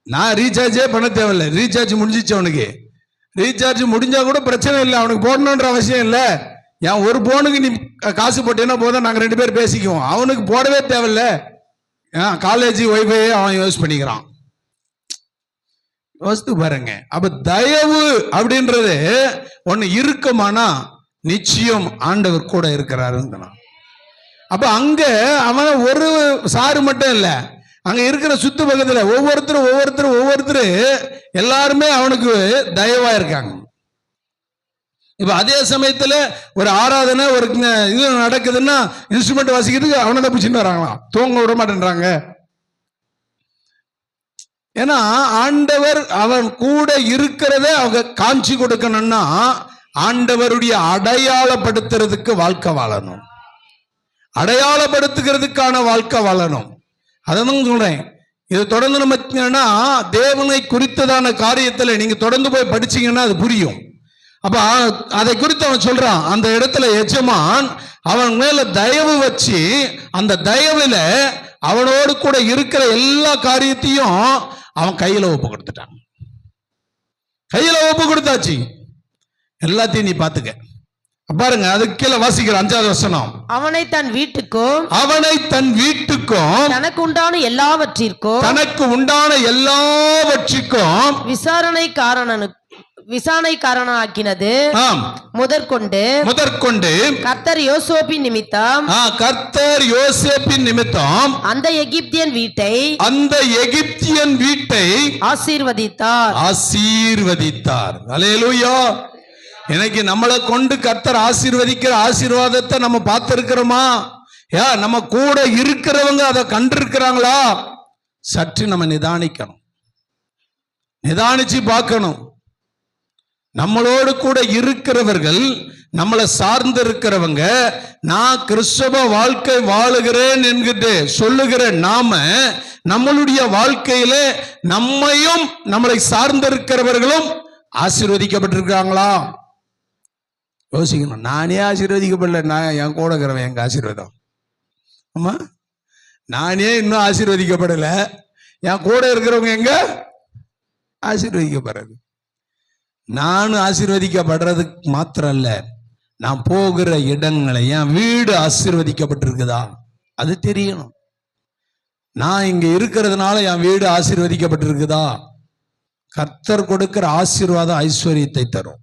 நான் ரீசார்ஜே பண்ண தேவையில்லை, ரீசார்ஜ் முடிஞ்சிச்சு அவனுக்கு. ரீசார்ஜ் முடிஞ்சா கூட பிரச்சனை இல்லை, அவனுக்கு போடணுன்ற அவசியம் இல்லை. என் ஒரு போனுக்கு நீ காசு போட்டேன்னா போதும், நாங்கள் 2 பேர் பேசிக்குவோம். அவனுக்கு போடவே தேவையில்லை, காலேஜ் வைஃபை அவன் யூஸ் பண்ணிக்கிறான். யோசித்து பாருங்க. அப்ப தயவு அப்படின்றது ஒண்ணு இருக்குமானா நிச்சயம் ஆண்டவர் கூட இருக்கிறாருங்க. அப்ப அங்க அவன் ஒரு சாரு மட்டும் இல்ல, அங்க இருக்கிற சுத்து பக்கத்துல ஒவ்வொருத்தரும் எல்லாருமே அவனுக்கு தயவா இருக்காங்க. இப்ப அதே சமயத்துல ஒரு ஆராதனை ஒரு இது நடக்குதுன்னா இன்ஸ்ட்ருமெண்ட் வாசிக்கிறதுக்கு அவனை தான் பிடிச்சிட்டு வராங்களாம், தூங்க விட மாட்டேன்றாங்க. ஏன்னா ஆண்டவர் அவன் கூட இருக்கிறத அவங்க காட்சி கொடுக்கணும்னா ஆண்டவருடைய அடையாளப்படுத்துறதுக்கு வாழ்க்கை வாழணும், அடையாளப்படுத்துகிறதுக்கான வாழ்க்கை வாழணும். அதான் சொல்றேன். இது தொடர்ந்து நம்ம தேவனை குறித்ததான காரியத்துல நீங்க தொடர்ந்து போய் படிச்சீங்கன்னா அது புரியும். அப்ப அதை குறித்து அவன் சொல்றான், அந்த இடத்துல எஜமான் அவன் மேல தயவு வச்சு அந்த தயவுல அவனோடு கூட இருக்கிற எல்லா காரியத்தையும் அவன் கையில ஒப்பு கொடுத்துட்டான். கையில ஒப்பு கொடுத்தாச்சு, எல்லாத்தையும் நீ பாத்துக்க. பாருங்க, அதுக்கு கீழே வாசிக்கிற 5வது வசனம். அவனை தன் வீட்டுக்கும் தனக்கு உண்டான எல்லாவற்றிற்கும் விசாரணைக்காரனாக்கினது முதற்கொண்டு கர்த்தர் யோசேப்பின் நிமித்தம் அந்த எகிப்தியன் வீட்டை ஆசீர்வதித்தார். அல்லேலூயா. இன்னைக்கு நம்மளை கொண்டு கர்த்தர் ஆசீர்வதிக்கிற ஆசீர்வாதத்தை நம்ம பார்த்திருக்கிறோமா? நம்ம கூட இருக்கிறவங்க அதை கண்டிருக்கிறாங்களா? சற்று நம்ம நிதானிக்கணும், நிதானிச்சு பார்க்கணும். நம்மளோடு கூட இருக்கிறவர்கள், நம்மளை சார்ந்து இருக்கிறவங்க, நான் கிறிஸ்தவ வாழ்க்கை வாழுகிறேன் என்கிட்டு சொல்லுகிற நாம நம்மளுடைய வாழ்க்கையில நம்மையும் நம்மளை சார்ந்து இருக்கிறவர்களும் ஆசீர்வதிக்கப்பட்டிருக்காங்களா? யோசிக்கணும். நானே ஆசீர்வதிக்கப்படல, நான் என் கூட இருக்கிறவன் எங்க ஆசீர்வாதம். ஆமா, நானே இன்னும் ஆசீர்வதிக்கப்படல, என் கூட இருக்கிறவங்க எங்க ஆசீர்வதிக்கப்படுறது. நான் ஆசீர்வதிக்கப்படுறதுக்கு மாத்திரம் அல்ல, நான் போகிற இடங்களை, என் வீடு ஆசீர்வதிக்கப்பட்டிருக்குதா அது தெரியணும். நான் இங்க இருக்கிறதுனால என் வீடு ஆசீர்வதிக்கப்பட்டிருக்குதா? கர்த்தர் கொடுக்கிற ஆசீர்வாதம் ஐஸ்வர்யத்தை தரும்,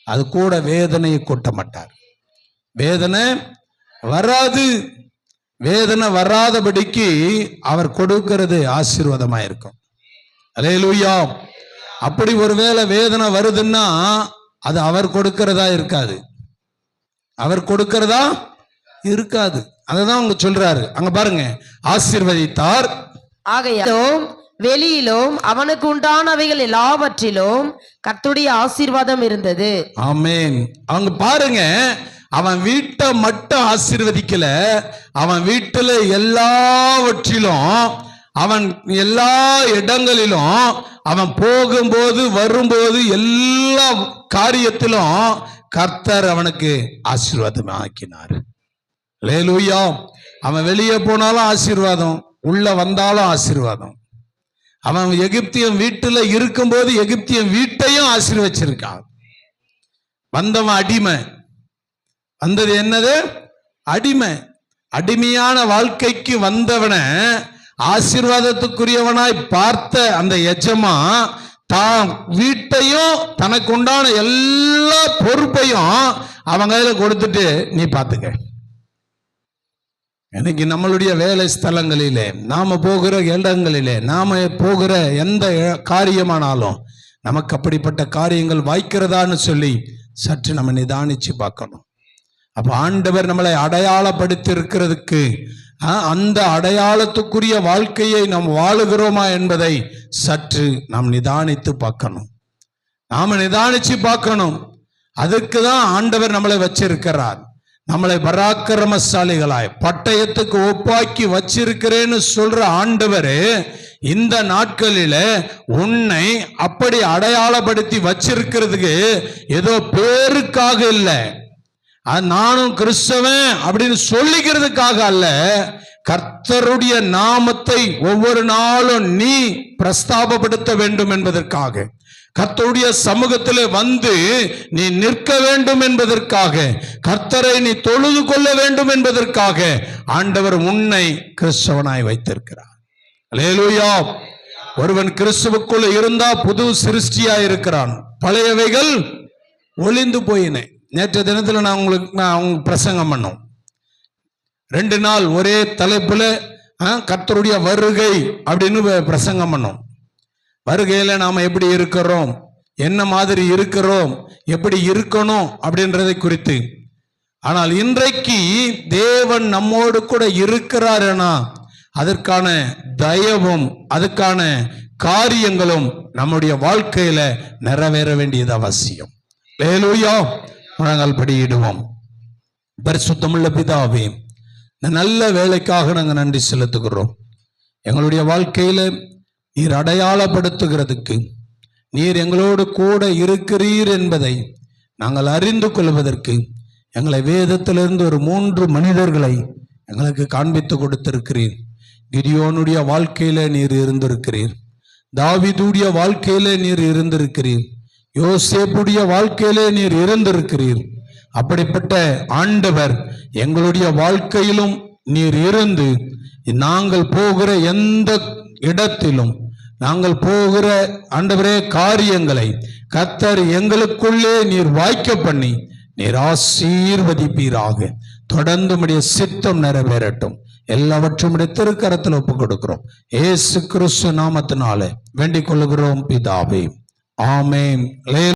அது கூட வேதனையை கொட்ட மாட்டார். வேதனை வராது, வேதனை வராதபடிக்கு அவர் கொடுக்கிறது ஆசீர்வாதமா இருக்கும். அல்லேலூயா. அப்படி ஒருவேளை வேதனை வருதுன்னா அது அவர் கொடுக்கிறதா இருக்காது, அவர் கொடுக்கிறதா இருக்காது. அததான் அவங்க சொல்றாரு. அங்க பாருங்க, ஆசீர்வதித்தார். ஆகையாலும் வெளியிலும் அவனுக்கு உண்டானவைகள் எல்லாவற்றிலும் கர்த்தருடைய ஆசீர்வாதம் இருந்தது. ஆமென். அவங்க பாருங்க, அவன் வீட்டை மட்டும் ஆசீர்வதிக்கல, அவன் வீட்டுல எல்லாவற்றிலும், அவன் எல்லா இடங்களிலும், அவன் போகும்போது வரும்போது எல்லா காரியத்திலும் கர்த்தர் அவனுக்கு ஆசீர்வாதம் ஆக்கினார். அல்லேலூயா. அவன் வெளியே போனாலும் ஆசீர்வாதம், உள்ள வந்தாலும் ஆசீர்வாதம். அவன் எகிப்தியன் வீட்டுல இருக்கும்போது எகிப்தியன் வீட்டையும் ஆசீர்வச்சிருக்கான். வந்தவன் அடிமை, வந்தது என்னது? அடிமை. அடிமையான வாழ்க்கைக்கு வந்தவனை ஆசீர்வாதத்துக்குரியவனாய் பார்த்த அந்த எஜமா தான் வீட்டையும் தனக்கு உண்டான எல்லா பொறுப்பையும் அவங்க கையில கொடுத்துட்டு, நீ பார்த்துக்க. இன்னைக்கு நம்மளுடைய வேலை ஸ்தலங்களிலே, நாம போகிற இடங்களிலே, நாம போகிற எந்த காரியமானாலும் நமக்கு அப்படிப்பட்ட காரியங்கள் வாய்க்கிறதான்னு சொல்லி சற்று நம்ம நிதானிச்சு பார்க்கணும். அப்ப ஆண்டவர் நம்மளை அடையாளப்படுத்தி இருக்கிறதுக்கு, அந்த அடையாளத்துக்குரிய வாழ்க்கையை நாம் வாழுகிறோமா என்பதை சற்று நாம் நிதானித்து பார்க்கணும். நாம நிதானிச்சு பார்க்கணும். அதுக்கு தான் ஆண்டவர் நம்மளை வச்சிருக்கிறார். நம்மளை பராக்கிரமசாலிகளாய் பட்டயத்துக்கு ஒப்பாக்கி வச்சிருக்கிறேன்னு சொல்ற ஆண்டவர் இந்த நாட்களில உன்னை அப்படி அடையாளப்படுத்தி வச்சிருக்கிறதுக்கு ஏதோ பேருக்காக இல்லை, நானும் கிறிஸ்தவன் அப்படின்னு சொல்லிக்கிறதுக்காக அல்ல, கர்த்தருடைய நாமத்தை ஒவ்வொரு நாளும் நீ பிரஸ்தாபப்படுத்த வேண்டும் என்பதற்காக, கர்த்தருடைய சமூகத்திலே வந்து நீ நிற்க வேண்டும் என்பதற்காக, கர்த்தரை நீ தொழுது கொள்ள வேண்டும் என்பதற்காக ஆண்டவர் உன்னை கிறிஸ்தவனாய் வைத்திருக்கிறார். அல்லேலூயா. ஒருவன் கிறிஸ்துவுக்குள்ள இருந்தா புது சிருஷ்டியா இருக்கிறான், பழையவைகள் ஒளிந்து போயின. நேற்று தினத்துல நான் உங்களுக்கு பிரசங்கம் பண்ணோம். 2 நாள் ஒரே தலைப்புல கர்த்தருடைய வருகை அப்படின்னு பிரசங்கம் பண்ணோம். வருகையில நாம எப்படி இருக்கிறோம், என்ன மாதிரி இருக்கிறோம், எப்படி இருக்கணும் அப்படின்றதை குறித்து. ஆனால் இன்றைக்கு தேவன் நம்மோடு கூட இருக்கிறார்னா அதற்கான தயவும் அதுக்கான காரியங்களும் நம்முடைய வாழ்க்கையில நிறைவேற வேண்டியது அவசியம். அல்லேலூயா. நாங்கள் படியிடுவோம். பரிசுத்தமுள்ள பிதாவே, இந்த நல்ல வேலைக்காக நாங்கள் நன்றி செலுத்துகிறோம். எங்களுடைய வாழ்க்கையில நீர் அடையாளப்படுத்துகிறதுக்கு, நீர் எங்களோடு கூட இருக்கிறீர் என்பதை நாங்கள் அறிந்து கொள்வதற்கு எங்களை வேதத்திலிருந்து ஒரு 3 மனிதர்களை எங்களுக்கு காண்பித்து கொடுத்திருக்கிறீர். கிதியோனுடைய வாழ்க்கையில நீர் இருந்திருக்கிறீர். தாவீதுடைய வாழ்க்கையில நீர் இருந்திருக்கிறீர். யோசேப்புடைய வாழ்க்கையிலே நீர் இருந்திருக்கிறீர். அப்படிப்பட்ட ஆண்டவர் எங்களுடைய வாழ்க்கையிலும் நீர் இருந்து நாங்கள் போகிற எந்த இடத்திலும் நாங்கள் போகிற ஆண்டவரே காரியங்களை கர்த்தர் எங்களுக்குள்ளே நீர் வாய்க்க பண்ணி நீர் ஆசீர்வதிப்பீராக. தொடர்ந்து உம்முடைய சித்தம் நிறைவேறட்டும். எல்லாவற்றும் திருக்கரத்தில் ஒப்புக் கொடுக்கிறோம். இயேசு கிறிஸ்து நாமத்தினாலே வேண்டிக் கொள்ளுகிறோம் பிதாவே. ஆமென்.